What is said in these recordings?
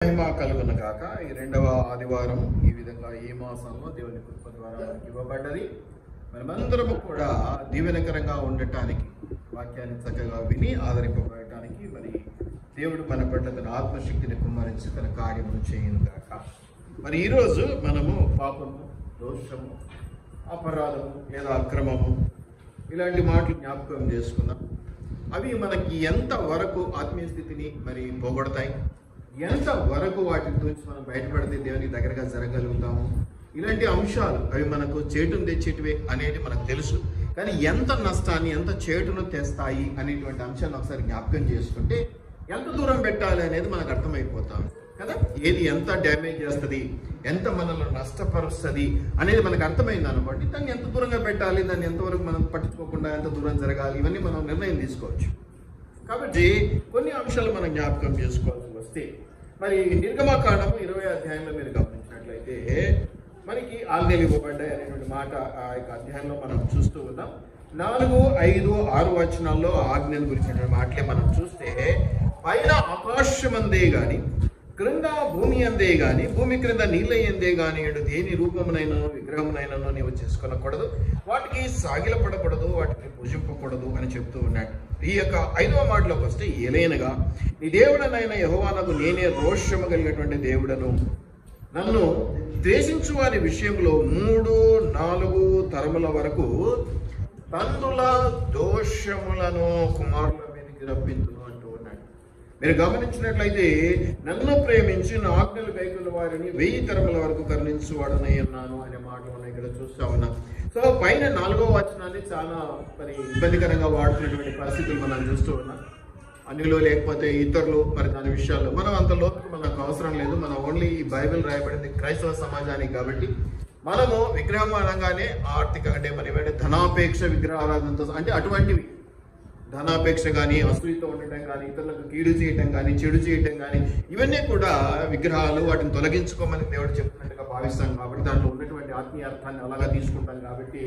మహిమ కలుగును గాక. ఈ రెండవ ఆదివారం ఈ విధంగా ఈ మాసంలో దేవుని కృప ద్వారా మనకి ఇవ్వబడ్డది. మనమందరము కూడా దీవెనకరంగా ఉండటానికి, వాక్యాన్ని చక్కగా విని ఆదరింపబడటానికి మరి దేవుడు మన పట్ల తన ఆత్మశక్తిని కుమ్మరించి తన కార్యమును చేయను గాక. మరి ఈరోజు మనము పాపము, దోషము, అపరాధము లేదా అక్రమము ఇలాంటి మాటలు జ్ఞాపకం చేసుకుందాం. అవి మనకి ఎంత వరకు ఆత్మీయ స్థితిని మరి పోగొడతాయి, ఎంత వరకు వాటి గురించి మనం బయటపడితే దేవునికి దగ్గరగా జరగలుగుతాము. ఇలాంటి అంశాలు అవి మనకు చేటును తెచ్చేటివే అనేది మనకు తెలుసు. కానీ ఎంత నష్టాన్ని, ఎంత చేటును తెస్తాయి అనేటువంటి అంశాన్ని ఒకసారి జ్ఞాపకం చేసుకుంటే ఎంత దూరం పెట్టాలి అనేది మనకు అర్థమైపోతాం కదా. ఏది ఎంత డ్యామేజ్ చేస్తుంది, ఎంత మనల్ని నష్టపరుస్తుంది అనేది మనకు అర్థమైంది అనుకోండి. దాన్ని ఎంత దూరంగా పెట్టాలి, దాన్ని ఎంతవరకు మనం పట్టించుకోకుండా ఎంత దూరం జరగాలి, ఇవన్నీ మనం నిర్ణయం తీసుకోవచ్చు. కాబట్టి కొన్ని అంశాలు మనం జ్ఞాపకం చేసుకోవాల్సి వస్తే మరి నిర్గమకాండము 20వ అధ్యాయంలో మీరు గమనించినట్లయితే మనకి ఆజ్ఞలు ఇవ్వబడ్డాయి అనేటువంటి మాట ఆ యొక్క అధ్యాయంలో మనం చూస్తూ ఉన్నాం. 4, 5, 6 వచనాల్లో ఆజ్ఞల గురించినటువంటి మాటలే మనం చూస్తే, పైన ఆకాశం అందే గాని, క్రింద భూమి అందే గాని, భూమి క్రింద నీళ్ళ ఎందే గాని దేని రూపమునైనా విగ్రహమునైనా నీవు చేసుకొనకూడదు, వాటికి సాగిలపడకూడదు, వాటిని పూజింపకూడదు అని చెప్తూ ఉన్నాడు. ఈ యొక్క 5వ మాటలోకి వస్తే, ఏలైనగా నీ దేవుడనైన యెహోవానకు నేనే రోషము కలిగినటువంటి దేవుడను, నన్ను ద్వేషించు వారి విషయంలో 3, 4 తరముల వరకు తండ్రుల దోషములను కుమారుల మీదకి రప్పించును అంటూ ఉన్నాడు. మీరు గమనించినట్లయితే, నన్ను ప్రేమించి నా ఆజ్ఞలు కైకొన్న వారిని 1000 తరముల వరకు కరుణించువాడనై ఉన్నాను అనే మాటలు మనం ఇక్కడ చూస్తా ఉన్నాం. సో పైన 4వ వచనాన్ని చాలా మరి ఇబ్బందికరంగా వాడుతున్నటువంటి పరిస్థితులు మనం చూస్తూ ఉన్నాం. అన్యులు లేకపోతే ఇతరులు, మరి దాని విషయాల్లో మనం అంత లోతుకు మనకు అవసరం లేదు. మనం ఓన్లీ ఈ బైబిల్ రాయబడింది క్రైస్తవ సమాజానికి కాబట్టి మనము విగ్రహం అనగానే ఆర్థిక అంటే మరి ధనాపేక్ష విగ్రహారాధనతో అంటే అటువంటివి, ధనాపేక్ష కానీ, అసూయతో ఉండటం కానీ, ఇతరులకు కీడు చేయటం కానీ, చెడు చేయటం కానీ, ఇవన్నీ కూడా విగ్రహాలు. వాటిని తొలగించుకోమని దేవుడు చెప్తున్నట్టుగా భావిస్తాం కాబట్టి దాంట్లో ఉన్నటువంటి ఆత్మీయ అర్థాన్ని అలాగా తీసుకుంటాం. కాబట్టి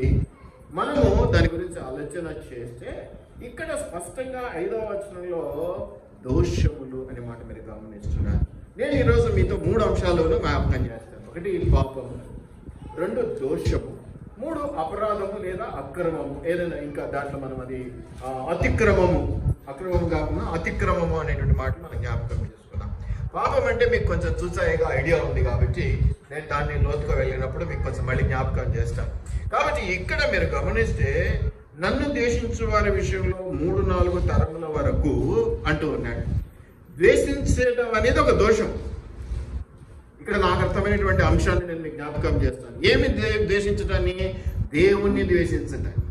మనము దాని గురించి ఆలోచన చేస్తే ఇక్కడ స్పష్టంగా 5వ వచనంలో దోషములు అనే మాట మీరు గమనిస్తున్నారు. నేను ఈరోజు మీతో 3 అంశాలను జ్ఞాపకం చేస్తాను. 1 పాపము, 2 దోషము, 3 అపరాధము లేదా అక్రమము. ఏదైనా ఇంకా దాంట్లో మనం అది అతిక్రమము, అక్రమము కాకుండా అతిక్రమము అనేటువంటి మాట మనం జ్ఞాపకం చేసుకున్నాం. పాపం అంటే మీకు కొంచెం చూసాయిగా ఐడియా ఉంది కాబట్టి నేను దాన్ని లోతుగా వెళ్ళినప్పుడు మీకు కొంచెం మళ్ళీ జ్ఞాపకం చేస్తాను. కాబట్టి ఇక్కడ మీరు గమనిస్తే, నన్ను ద్వేషించు వారి విషయంలో 3, 4 తరముల వరకు అంటూ ఉన్నాడు. ద్వేషించడం అనేది ఒక దోషం. ఇక్కడ నాకు అర్థమైనటువంటి అంశాన్ని నేను మీకు జ్ఞాపకం చేస్తాను. ఏమి ద్వేషించటాన్ని? దేవుణ్ణి ద్వేషించటాన్ని.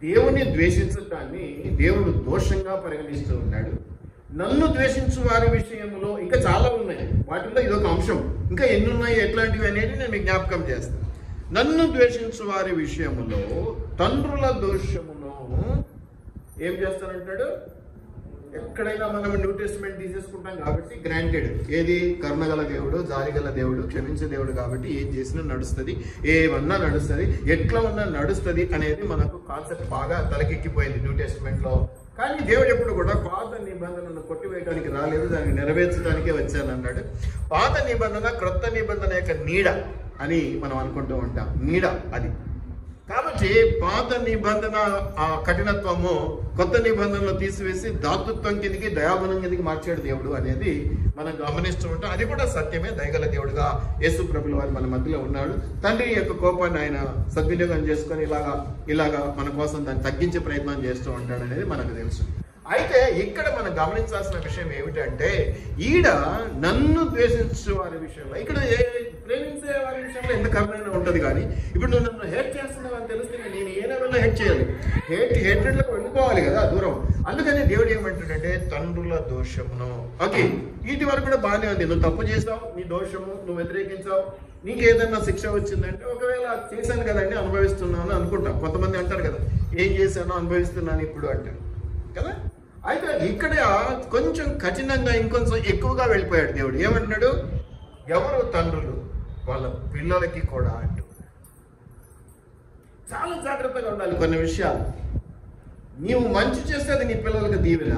దేవుణ్ణి ద్వేషించటాన్ని దేవుడు దోషంగా పరిగణిస్తూ ఉన్నాడు. నన్ను ద్వేషించు వారి విషయంలో ఇంకా చాలా ఉన్నాయి, వాటిలో ఇదొక అంశం. ఇంకా ఎన్ని ఉన్నాయి, ఎట్లాంటివి అనేది నేను మీకు జ్ఞాపకం చేస్తాను. నన్ను ద్వేషించు వారి విషయంలో తండ్రుల దోషమును ఏం చేస్తానంటాడు? ఎక్కడైనా మనం న్యూ టెస్టిమెంట్ తీసేసుకుంటాం కాబట్టి గ్రాంటెడ్. ఏది? కరుణగల దేవుడు, జాలిగల దేవుడు, క్షమించే దేవుడు కాబట్టి ఏం చేసినా నడుస్తుంది, ఏమన్నా నడుస్తుంది, ఎట్లా ఉన్నా నడుస్తుంది అనేది మనకు కాన్సెప్ట్ బాగా తలకెక్కిపోయింది న్యూ టెస్టిమెంట్ లో. కానీ దేవుడు ఎప్పుడు కూడా పాత నిబంధనను కొట్టివేయడానికి రాలేదు, దాన్ని నెరవేర్చడానికే వచ్చానన్నాడు. పాత నిబంధన క్రొత్త నిబంధన యొక్క నీడ అని మనం అనుకుంటూ ఉంటాం. నీడ అది. కాబట్టి పాత నిబంధన ఆ కఠినత్వము కొత్త నిబంధనలో తీసివేసి దాతృత్వం కిందికి, దయాగుణం కిందికి మార్చాడు దేవుడు అనేది మనం గమనిస్తూ ఉంటాం. అది కూడా సత్యమే. దయగల దేవుడుగా యేసు ప్రభుల వారు మన మధ్యలో ఉన్నాడు. తండ్రి యొక్క కోపాన్ని ఆయన సద్వినియోగం చేసుకొని ఇలాగా మన కోసం దాన్ని తగ్గించే ప్రయత్నం చేస్తూ ఉంటాడు అనేది మనకు తెలుసు. అయితే ఇక్కడ మనం గమనించాల్సిన విషయం ఏమిటంటే, ఈడ నన్ను ద్వేషించే వారి విషయంలో, ఇక్కడ ప్రేమించే వారి విషయంలో ఎంత కరుణైనా ఉంటుంది. కానీ ఇప్పుడు నువ్వు నన్ను హేట్ చేస్తున్నావు అని తెలిస్తే నేను ఏ లెవెల్లో హేట్ చేయాలి? హేట్రెడ్లకు వెళ్ళిపోవాలి కదా దూరం. అందుకని దేవుడు ఏమంటాడంటే, తండ్రుల దోషమును. ఓకే, వీటి వరకు కూడా బాగానే ఉంది. నువ్వు తప్పు చేసావు, నీ దోషము, నువ్వు వ్యతిరేకించావు, నీకు ఏదైనా శిక్ష వచ్చిందంటే ఒకవేళ చేశాను కదండి, అనుభవిస్తున్నాను అనుకుంటాం. కొంతమంది అంటారు కదా, ఏం చేశానో అనుభవిస్తున్నాను ఇప్పుడు అంటారు కదా. అయితే ఇక్కడ కొంచెం కఠినంగా ఇంకొంచెం ఎక్కువగా వెళ్ళిపోయాడు దేవుడు. ఏమంటున్నాడు? ఎవరు తండ్రులు వాళ్ళ పిల్లలకి కూడా అంటూ. చాలా జాగ్రత్తగా ఉండాలి కొన్ని విషయాలు. నీవు మంచి చేస్తే అది నీ పిల్లలకు దీవెన,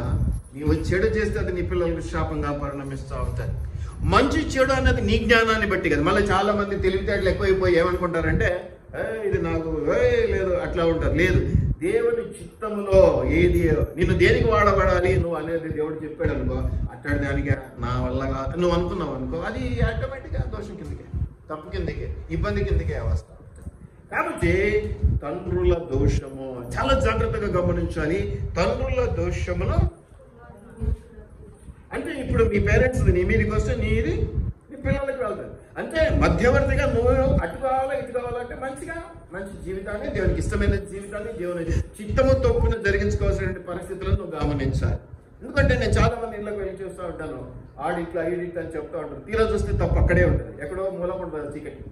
నీవు చెడు చేస్తే అది నీ పిల్లలకు శాపంగా పరిణమిస్తూ ఉంటుంది. మంచి చెడు అన్నది నీ జ్ఞానాన్ని బట్టి కదా. మళ్ళీ చాలా మంది తెలివితేటలు ఎక్కువైపోయి ఏమనుకుంటారంటే ఇది నాకు లేదు అట్లా ఉంటారు. లేదు, దేవుని చిత్తములో ఏది నిన్ను దేనికి వాడబడాలి నువ్వు అనేది దేవుడు చెప్పాడు అనుకో, అట్లాంటి దానికి నా వల్ల నువ్వు అనుకున్నావు అనుకో, అది ఆటోమేటిక్గా దోషం కిందకే, తప్పు కిందకే, ఇబ్బంది కిందకే వస్తా. కాబట్టి తండ్రుల దోషము చాలా జాగ్రత్తగా గమనించాలి. తండ్రుల దోషమును అంటే ఇప్పుడు మీ పేరెంట్స్ నీ మీదకి వస్తే నీది నీ పిల్లలకి వెళ్తుంది. అంటే మధ్యవర్తిగా నువ్వు అటు కావాలా ఇటు కావాలంటే మంచి జీవితాన్ని, దేవునికి ఇష్టమైన జీవితాన్ని, దేవుని చిత్తము తప్పున జరిగించుకోవాల్సిన పరిస్థితులను నువ్వు గమనించాలి. ఎందుకంటే నేను చాలా మంది ఇళ్ళకి వెళ్ళి చూస్తూ ఉంటాను, ఆడిట్లా ఈడిట్లా అని చెప్తూ ఉంటాను. తీరా చూస్తే తప్పు అక్కడే ఉంటుంది, ఎక్కడో మూలం ఉంటుంది చీకటి.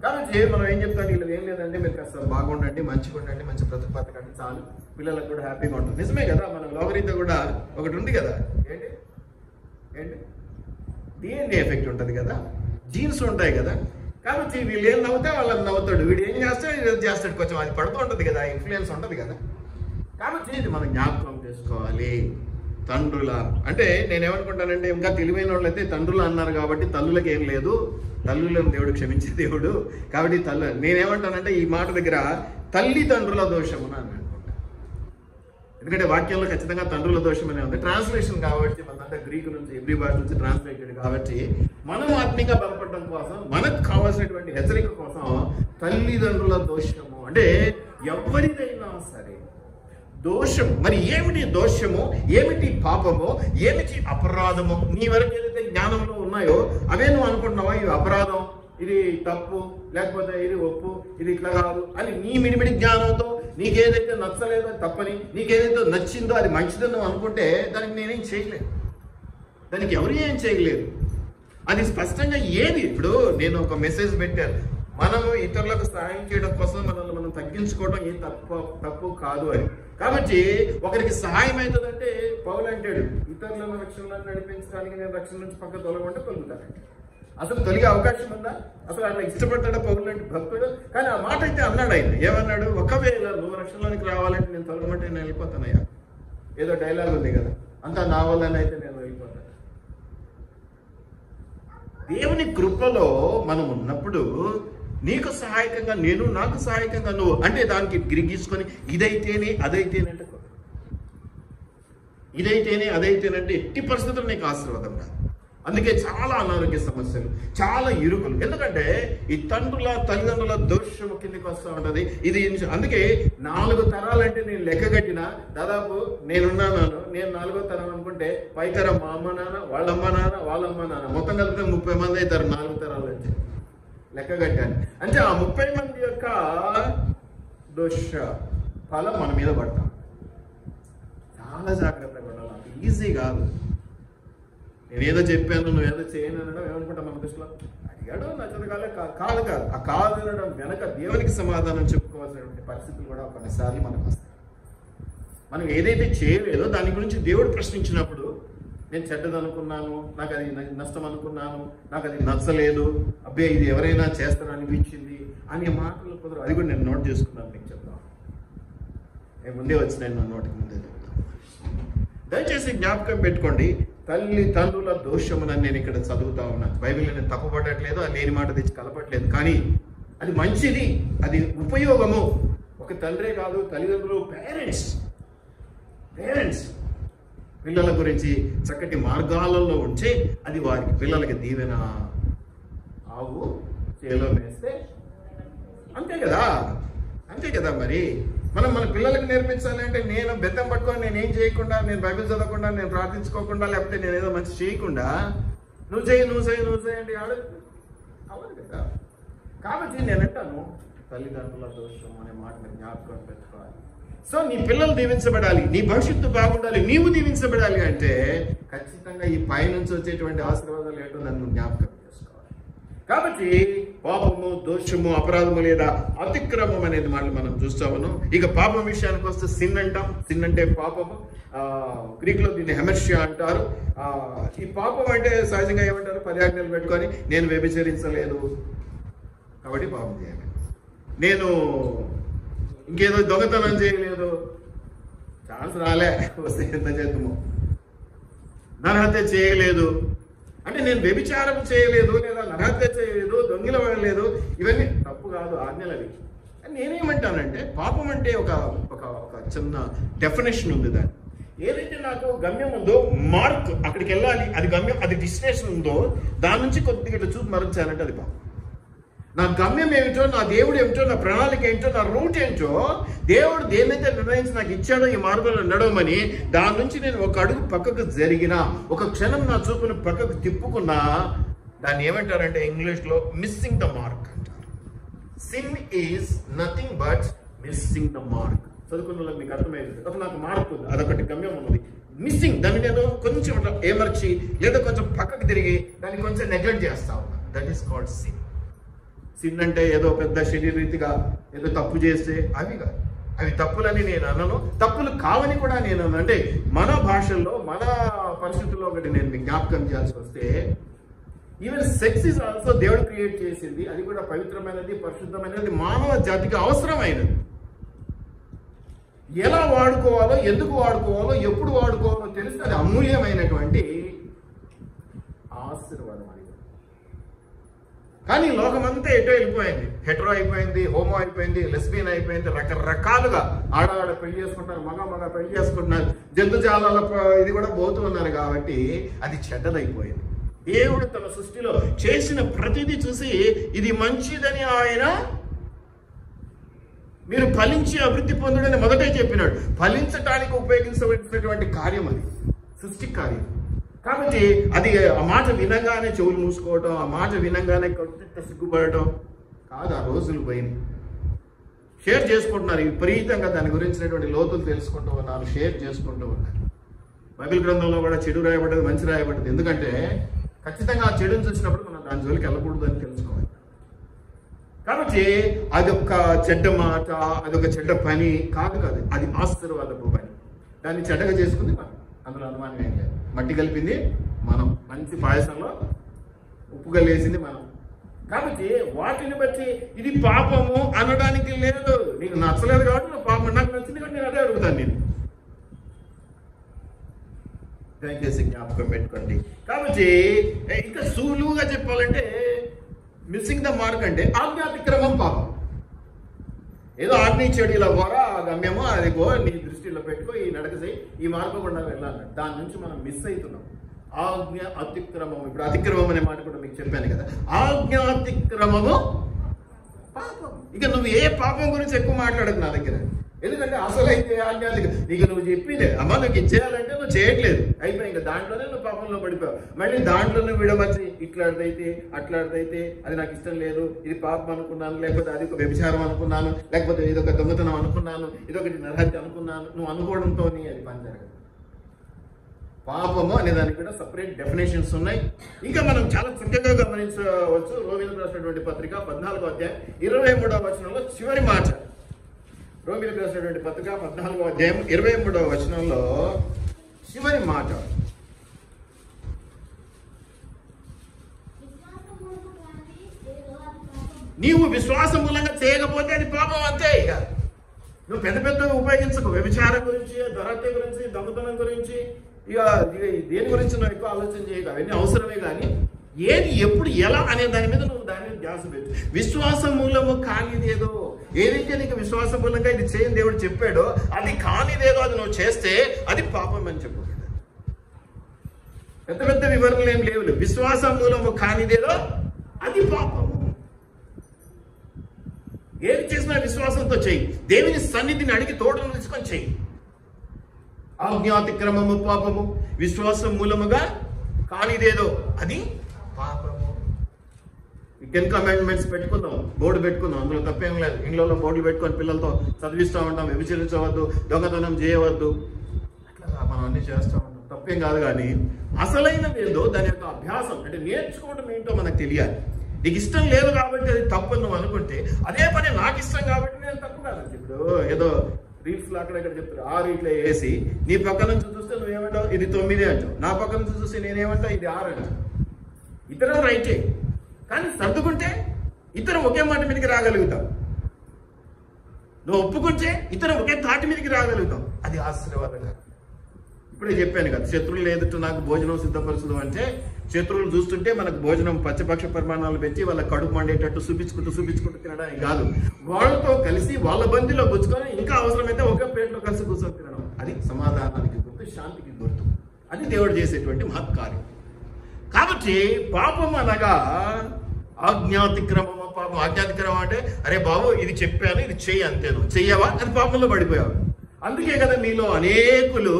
కాబట్టి మనం ఏం చెప్తాం, వీళ్ళు ఏం లేదండి మీరు కాస్త బాగుండండి, మంచిగా ఉండండి, మంచి బ్రతకండి చాలు, పిల్లలకు కూడా హ్యాపీగా ఉంటుంది. నిజమే కదా, మన లోకరీత కూడా ఒకటి ఉంది కదా, ఏంటి డిఎన్ఏ ఎఫెక్ట్ ఉంటుంది కదా, జీన్స్ ఉంటాయి కదా. కాబట్టి వీళ్ళు ఏం నవ్వుతే వాళ్ళని నవ్వుతాడు, వీడు ఏం చేస్తాడు ఇది చేస్తాడు, కొంచెం అది పడుతూ ఉంటుంది కదా, ఇన్ఫ్లుయెన్స్ ఉంటుంది కదా. కాబట్టి ఇది మనం జ్ఞాపకం చేసుకోవాలి. తండ్రుల అంటే నేనేమనుకుంటానంటే, ఇంకా తెలివైన వాళ్ళు అయితే తండ్రులు అన్నారు కాబట్టి తల్లులకు ఏం లేదు, తల్లులను దేవుడు క్షమించే దేవుడు కాబట్టి నేనేమంటానంటే ఈ మాట దగ్గర తల్లిదండ్రుల దోషము అని అనుకుంటా. ఎందుకంటే వాక్యంలో ఖచ్చితంగా తండ్రుల దోషం అనే ఉంది, ట్రాన్స్లేషన్ కాబట్టి మనంతా గ్రీకు నుంచి ఎబ్రీ భాష నుంచి ట్రాన్స్లేటెడ్ కాబట్టి మనం ఆత్మీయంగా బలపడడం కోసం, మనకు కావాల్సినటువంటి హెచ్చరిక కోసం తల్లిదండ్రుల దోషము అంటే ఎవరిదైనా సరే దోషం. మరి ఏమిటి దోషము, ఏమిటి పాపము, ఏమిటి అపరాధము? నీ వరకు ఏదైతే జ్ఞానంలో ఉన్నాయో అవే నువ్వు అనుకుంటున్నావా ఇది అపరాధం, ఇది తప్పు, లేకపోతే ఇది ఒప్పు, ఇది ఇట్లా కాదు అని నీ మిడిమిడి జ్ఞానంతో నీకేదైతే నచ్చలేదో తప్పని, నీకేదైతే నచ్చిందో అది మంచిదని నువ్వు అనుకుంటే దానికి నేనేం చేయలేదు, దానికి ఎవరు ఏం చేయలేదు. అది స్పష్టంగా ఏది. ఇప్పుడు నేను ఒక మెసేజ్ పెట్టాను, మనము ఇతరులకు సహాయం చేయడం కోసం మనల్ని మనం తగ్గించుకోవడం ఏ తప్పు కాదు అని. కాబట్టి ఒకరికి సహాయం అవుతుందంటే పౌలు అంటాడు, ఇతరులను రక్షణలో నడిపించడానికి నేను రక్షణ నుంచి పక్క తొలగకుండా తొలుగుతానంటే అసలు తొలిగే అవకాశం ఉందా? అసలు అట్లా ఇష్టపడతాడా పౌలు అంటే భక్తుడు? కానీ ఆ మాట అయితే అన్నాడు ఆయన, ఏమన్నాడు, ఒకవేళ నువ్వు రక్షణలోనికి రావాలంటే నేను తొలగమంటే నేను వెళ్ళిపోతానయ్యా. ఏదో డైలాగ్ ఉంది కదా, అంతా నా వల్లనే అయితే నేను వెళ్ళిపోతాను. దేవుని కృపలో మనం ఉన్నప్పుడు నీకు సహాయకంగా నేను, నాకు సహాయకంగా నువ్వు అంటే దానికి గిరిగీసుకొని ఇదైతేనే అదైతేనంటే, ఇదైతేనే అదైతేనంటే ఎట్టి పరిస్థితులు నీకు ఆశీర్వాదం కాదు. అందుకే చాలా అనారోగ్య సమస్యలు, చాలా ఇరుకులు. ఎందుకంటే ఈ తల్లిదండ్రుల దోషము కిందకి వస్తూ ఉంటుంది ఇది. అందుకే 4 తరాలంటే నేను లెక్కగట్టిన దాదాపు నేను 4వ తరం అనుకుంటే పై తరం మా అమ్మ నాన్న, వాళ్ళ అమ్మ నాన్న, వాళ్ళ అమ్మ నాన్న మొత్తం కలిపితే 30 మంది అవుతారు 4 తరాలు అంటే లెక్కగట్టాను. అంటే ఆ 30 మంది యొక్క దోష ఫలం మన మీద పడతాం. చాలా జాగ్రత్తగా ఉండాలి, ఈజీ కాదు. నేనేదో చెప్పాను నువ్వేదో చేయను అనడం ఏమనుకుంటా మన దృష్టిలో, అడిగాడు నచ్చదు కాదు. ఆ కాదు అనడం వెనక దేవునికి సమాధానం చెప్పుకోవాల్సినటువంటి పరిస్థితులు కూడా కొన్నిసార్లు మనకు వస్తాయి. మనం ఏదైతే చేయలేదో దాని గురించి దేవుడు ప్రశ్నించినప్పుడు, నేను చెడ్డది అనుకున్నాను, నాకు అది నష్టం అనుకున్నాను, నాకు అది నచ్చలేదు, అబ్బే ఇది ఎవరైనా చేస్తారని అనిపించింది అనే మాటలు కుదరవు. అది కూడా నేను నోట్ చేసుకున్నాను, మీకు చెప్తాను. నేను ముందే వచ్చినాను, నా నోటికి ముందే చెప్తాను. దయచేసి జ్ఞాపకం పెట్టుకోండి, తల్లిదండ్రుల దోషమునని నేను ఇక్కడ చదువుతా ఉన్నాను. బైబిల్లో నేను తప్పుపడట్లేదు, అది లేని మాట తెచ్చి కలపట్లేదు, కానీ అది మంచిది, అది ఉపయోగము. ఒక తండ్రే కాదు, తల్లిదండ్రులు, పేరెంట్స్ పిల్లల గురించి చక్కటి మార్గాలలో ఉంచి అది వారికి పిల్లలకి దీవెన. ఆవు చేలో వేస్తే అంతే కదా. మరి మనం మన పిల్లలకు నేర్పించాలి అంటే నేను బెత్తం పట్టుకొని నేనేం చేయకుండా, నేను బైబిల్ చదవకుండా, నేను ప్రార్థించుకోకుండా, లేకపోతే నేనేదో మంచి చేయకుండా నువ్వు చేయి అంటే అవ్వదు కదా. కాబట్టి నేనంటాను తల్లిదండ్రుల దోషం అనే మాట నేను జ్ఞాపకం పెట్టుకోవాలి. సో నీ పిల్లలు దీవించబడాలి, నీ భవిష్యత్తు బాగుండాలి, నీవు దీవించబడాలి అంటే ఖచ్చితంగా ఈ పైనుంచి వచ్చేటువంటి ఆశీర్వాదాలు ఏంటో నన్ను జ్ఞాపకం చేసుకోవాలి. కాబట్టి పాపము, దోషము, అపరాధము లేదా అతిక్రమం అనేది మనం చూస్తాము. ఇక పాపం విషయానికి వస్తే సిన్ అంటాం. సిన్ అంటే పాపము, గ్రీకులో దీన్ని హెమెర్షియా అంటారు. ఈ పాపం అంటే సహజంగా ఏమంటారు, 10 ఆజ్ఞలు పెట్టుకొని నేను వ్యభిచరించలేదు కాబట్టి పాపం చేయాలి, నేను ఇంకేదో దొంగతనం చేయలేదు, ఛాన్స్ రాలే, వస్తే ఎంత చేద్దాము. నరహత్య చేయలేదు అంటే నేను వ్యభిచారం చేయలేదు, లేదా నరహత్య చేయలేదు, దొంగిల పడలేదు, ఇవన్నీ తప్పు కాదు, ఆజ్ఞలు అవి. నేనేమంటానంటే పాపం అంటే ఒక ఒక ఒక చిన్న డెఫినేషన్ ఉంది. దాన్ని ఏదైతే నాకు గమ్యం ఉందో, మార్క్ అక్కడికి వెళ్ళాలి, అది గమ్యం, అది డెస్టినేషన్ ఉందో, దాని నుంచి కొద్దిగా ఇట్లా చూసి మరచానంటే అది పాపం. నా గమ్యం ఏమిటో, నా దేవుడు ఏమిటో, నా ప్రణాళిక ఏంటో, నా రూట్ ఏంటో, దేవుడు దేన్నైతే నిర్ణయించి నాకు ఇచ్చాడో ఈ మార్గంలో నడవమని, దాని నుంచి నేను ఒక అడుగు పక్కకు జరిగినా, ఒక క్షణం నా చూపును పక్కకు తిప్పుకున్నా, దాన్ని ఏమంటారంటే ఇంగ్లీష్లో మిస్సింగ్ ద మార్క్ అంటారు. Sin is nothing but missing the mark. చదువుకున్న వాళ్ళకి మీకు అర్థమైంది. ఒక నాకు మార్క్ ఉంది, అదొకటి గమ్యం ఉన్నది, మిస్సింగ్, దాన్ని నేను కొంచెం ఏమర్చి లేదా కొంచెం పక్కకు తిరిగి దాన్ని కొంచెం నెగ్లెక్ట్ చేస్తా ఉన్నా. That is called sin. Sin అంటే ఏదో పెద్ద శరీరీతిగా ఏదో తప్పు చేస్తే అవి కాదు, అవి తప్పులని నేను అనను, తప్పులు కావని కూడా నేను అను. అంటే మన భాషల్లో మన పరిస్థితుల్లో ఒకటి నేను మీకు జ్ఞాపకం చేయాల్సి వస్తే, ఈవెన్ సెక్స్ ఇస్ ఆల్సో దేవుడు క్రియేట్ చేసింది, అది కూడా పవిత్రమైనది, పరిశుద్ధమైనది, మానవ జాతికి అవసరమైనది. ఎలా వాడుకోవాలో, ఎందుకు వాడుకోవాలో, ఎప్పుడు వాడుకోవాలో తెలిస్తే అది అమూల్యమైనటువంటి ఆశీర్వాదం. కానీ లోకమంతా ఎటో వెళ్ళిపోయింది, హెటరో అయిపోయింది, హోమో అయిపోయింది, లెస్బియన్ అయిపోయింది, రకరకాలుగా ఆడవాడ పెళ్లి చేసుకుంటున్నారు, మగ పెళ్లి చేసుకుంటున్నారు, జంతుజాలాల ఇది కూడా పోతూ ఉన్నారు. కాబట్టి అది చెడ్డదైపోయింది. దేవుడు తన సృష్టిలో చేసిన ప్రతిదీ చూసి ఇది మంచిదని ఆయన, మీరు ఫలించి అభివృద్ధి పొందుడని మొదటే చెప్పినాడు. ఫలించటానికి ఉపయోగించబడినటువంటి కార్యం అది, సృష్టి కార్యం. కాబట్టి అది ఆ మాట వినంగానే చెవులు మూసుకోవటం, ఆ మాట వినంగానే కొత్త సిగ్గుపడటం కాదు. ఆ రోజులు పోయింది. షేర్ చేసుకుంటున్నారు, విపరీతంగా దాని గురించినటువంటి లోతులు తెలుసుకుంటూ ఉన్నారు, షేర్ చేసుకుంటూ ఉన్నారు. బైబిల్ గ్రంథంలో కూడా చెడు రాయబడ్డది, మంచి రాయబడ్డది. ఎందుకంటే ఖచ్చితంగా ఆ చెడుని చూసినప్పుడు మనం దాని జోలికి వెళ్ళకూడదు అని తెలుసుకోవాలి. కాబట్టి అదొక చెడ్డ మాట, అదొక చెడ్డ పని కాదు, అది ఆశీర్వాదపు పని. దాన్ని చెడ్డగా చేసుకుంది మనం, అందులో అనుమానం ఏం లేదు. మట్టి కలిపింది మనం, మంచి పాయసంలో ఉప్పు కలిపేసింది మనం. కాబట్టి వాటిని బట్టి ఇది పాపము అనడానికి లేదు. నీకు నచ్చలేదు కాబట్టి నువ్వు పాపం, నాకు నచ్చింది కాబట్టి నేను అదే అడుగుతాను. నేను దయచేసి జ్ఞాపకం పెట్టుకోండి. కాబట్టి ఇంకా సులువుగా చెప్పాలంటే మిస్సింగ్ ద మార్క్ అంటే ఆజ్ఞాతిక్రమం పాపం. ఏదో ఆజ్ఞ ఇచ్చాడు, ఇలా పోరా, ఆ గమ్యమో అది పో, నీ దృష్టిలో పెట్టుకో, ఈ నడక చేయి, ఈ మార్గం కూడా వెళ్ళాలన్నాడు. దాని నుంచి మనం మిస్ అవుతున్నాం. ఆజ్ఞ అతిక్రమం. ఇప్పుడు అతిక్రమం అనే మాట కూడా మీకు చెప్పాను కదా. ఆజ్ఞాతిక్రమము పాపం. ఇక నువ్వు ఏ పాపం గురించి ఎక్కువ మాట్లాడదు నా దగ్గర. ఎందుకంటే అసలైతే ఆజ్ఞాతిక నీకు నువ్వు చెప్పిందే అమ్మ, నువ్వు ఇచ్చేయాలంటే నువ్వు చేయట్లేదు, అయిపోయి ఇంకా దాంట్లోనే నువ్వు పాపంలో పడిపోయావు. మళ్ళీ దాంట్లోనే విడమర్చి ఇట్లాడిదైతే అట్లాడిదైతే అది నాకు ఇష్టం లేదు, ఇది పాపం అనుకున్నాను, లేకపోతే అది ఒక వ్యభిచారం అనుకున్నాను, లేకపోతే ఇదొక దొంగతనం అనుకున్నాను, ఇదొకటి నరహత్య అనుకున్నాను, నువ్వు అనుకోవడంతో అది పని జరగదు. పాపము అనే దానికి కూడా సపరేట్ డెఫినేషన్స్ ఉన్నాయి. ఇంకా మనం చాలా చక్కగా గమనించవచ్చు. రోమీయులకు రాసినటువంటి పత్రిక 14వ అధ్యాయం 23వ వచనంలో చివరి మాట. రోమీయులకు రాసినటువంటి పత్రిక 14వ అధ్యాయం 23వ వచనంలో చివరి మాట. నీవు విశ్వాసం మూలంగా చేయకపోతే అది పాపం అంతే. ఇక నువ్వు పెద్ద పెద్దగా ఉపయోగించకు. వ్యభిచారం గురించి, ధరత్య గురించి, దొంగతనం గురించి, ఇక దేని గురించి నువ్వు ఎక్కువ ఆలోచన చేయక, అవన్నీ అవసరమే. కానీ ఏది ఎప్పుడు ఎలా అనే దాని మీద నువ్వు దాని మీద ధ్యాస పెట్టు. విశ్వాసం మూలము కానిదేదో, ఏదైతే నీకు విశ్వాసం మూలంగా ఇది చేయని దేవుడు చెప్పాడో అది కానిదేదో అది నువ్వు చేస్తే అది పాపం అని చెప్పు. పెద్ద పెద్ద వివరణలు ఏం లేవు. విశ్వాసం మూలము కానిదేదో అది పాపము. ఏది చేసినా విశ్వాసంతో చెయ్యి. దేవుని సన్నిధిని అడిగి తోడును తీసుకొని చెయ్యి. ఆజ్ఞాతిక్రమము పాపము, విశ్వాసం మూలముగా కానిదేదో అది పాపము. ఈ 10 కమాండ్మెంట్స్ పెట్టుకుందాం, బోర్డు పెట్టుకుందాం, అందులో తప్పేం లేదు. ఇంట్లో బోర్డులు పెట్టుకొని పిల్లలతో చదివిస్తూ ఉంటాం. వ్యభిచరించవద్దు, దొంగతనం చేయవద్దు, అట్లా మనం అన్ని చేస్తూ ఉంటాం, తప్పేం కాదు. కానీ అసలైనది ఏందో దాని యొక్క అభ్యాసం అంటే నేర్చుకోవడం ఏంటో మనకు తెలియాలి. నీకు ఇష్టం లేదు కాబట్టి అది తప్పు నువ్వు అనుకుంటే, అదే పని నాకు ఇష్టం కాబట్టి నేను తప్పు కాదు. ఇప్పుడు ఏదో రీల్స్ లో అక్కడెక్కడ చెప్తారు, 6 ఇట్లా వేసి నీ పక్క నుంచి చూస్తే నువ్వేమంటావు ఇది 9 అంటావు, నా పక్క నుంచి చూస్తే నేనేమంటావు ఇది 6 అంటావు. ఇతరం రైటే, కానీ సర్దుకుంటే ఇతరం ఒకే మాట మీదకి రాగలుగుతాం. నువ్వు ఒప్పుకుంటే ఇతరం ఒకే తాటి మీదకి రాగలుగుతాం. అది ఆశీర్వాదంగా. ఇప్పుడే చెప్పాను కదా, శత్రువులు ఎదుట నాకు భోజనం సిద్ధపరచదు అంటే శత్రువులు చూస్తుంటే మనకు భోజనం పచ్చపక్ష పరిమాణాలు పెట్టి వాళ్ళ కడుపు మండేటట్టు చూపించుకుంటూ తినడానికి కాదు, వాళ్ళతో కలిసి వాళ్ళ బందిలో కూర్చుకొని ఇంకా అవసరమైతే ఒకే ప్లేట్లో కలిసి కూర్చొని తినడం. అది సమాధానానికి గుర్తు, శాంతికి గుర్తు. అది దేవుడు చేసేటువంటి మహత్కార్యం. కాబట్టి పాపం అనగా ఆజ్ఞాతిక్రమం. పాపం ఆజ్ఞాతిక్రమం అంటే అరే బాబు ఇది చెప్పాను ఇది చెయ్యి, అంతేను, చెయ్యవా అది పాపంలో పడిపోయావు. అందుకే కదా మీలో అనేకులు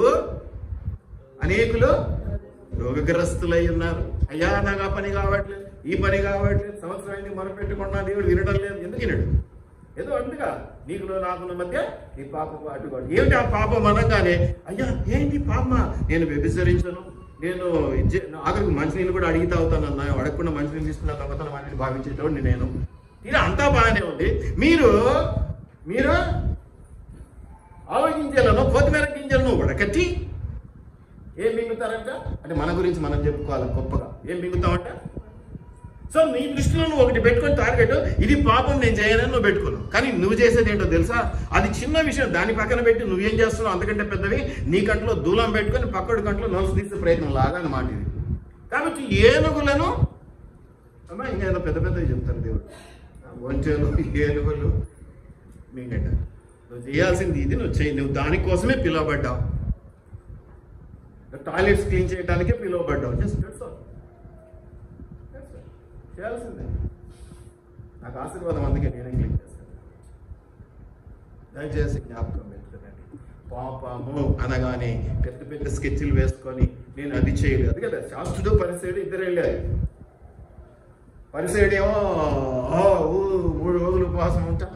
రోగగ్రస్తులై ఉన్నారు. అయ్యా నాకు ఆ పని కావట్లేదు, ఈ పని కావట్లేదు, సంవత్సరాన్ని మొరపెట్టుకున్నా దేవుడు వినడం లేదు. ఎందుకు వినడు? ఏదో అందుగా నీకులో నాకుల మధ్య ఈ పాపం అడ్డుకోడు. ఏమిటి ఆ పాపం అనగానే అయ్యా ఏంటి పాపమా, నేను వ్యభిచరించను, నేను ఆఖరికి మంచినీళ్ళు కూడా అడిగి తాగుతానన్నా, అడగకుండా మంచినీళ్ళు తీసుకున్న తగ్గతన మంచిని భావించేటోడిని నేను. ఇలా అంతా బాగానే ఉంది. మీరు ఆవ గింజలను కొత్తిమీర గింజలను వడకట్టి ఏం మింగుతారంట అంటే మన గురించి మనం చెప్పుకోవాలి గొప్పగా. ఏం మింగుతామంట? సో నీ దృష్టిలో నువ్వు ఒకటి పెట్టుకొని టార్గెట్, ఇది పాపం నేను చేయనని నువ్వు పెట్టుకున్నావు. కానీ నువ్వు చేసేది ఏంటో తెలుసా? అది చిన్న విషయం, దాని పక్కన పెట్టి నువ్వేం చేస్తున్నావు అంతకంటే పెద్దవి నీ కంట్లో దూలం పెట్టుకొని పక్కడి కంట్లో నలుసు తీసే ప్రయత్నం లాగా అన్నమాట ఇది. కాబట్టి ఏనుగులను అమ్మా ఇంకా ఏదో పెద్ద పెద్దవి చెప్తారు దేవుడు, వంచెలు ఏనుగులు మీకంట. నువ్వు చేయాల్సింది ఇది, నువ్వు చేయి. నువ్వు దానికోసమే పిలువబడ్డావు, టాయిలెట్స్ క్లీన్ చేయడానికే పిలువబడ్డావు. జస్ట్ చేయాల్సిందే. నాకు ఆశీర్వాదం, అందుకే నేనే క్లీన్ చేస్తాను. దయచేసి జ్ఞాపకం పెట్టుకోండి. పాపము అనగానే పెద్ద పెద్ద స్కెచ్లు వేసుకొని నేను అది చేయలేదు. అది కదా శాస్త్రుడు పరిసేయుడు ఇద్దరు వెళ్ళారు. పరిసేయుడేమో 3 రోజులు ఉపవాసం ఉంటా,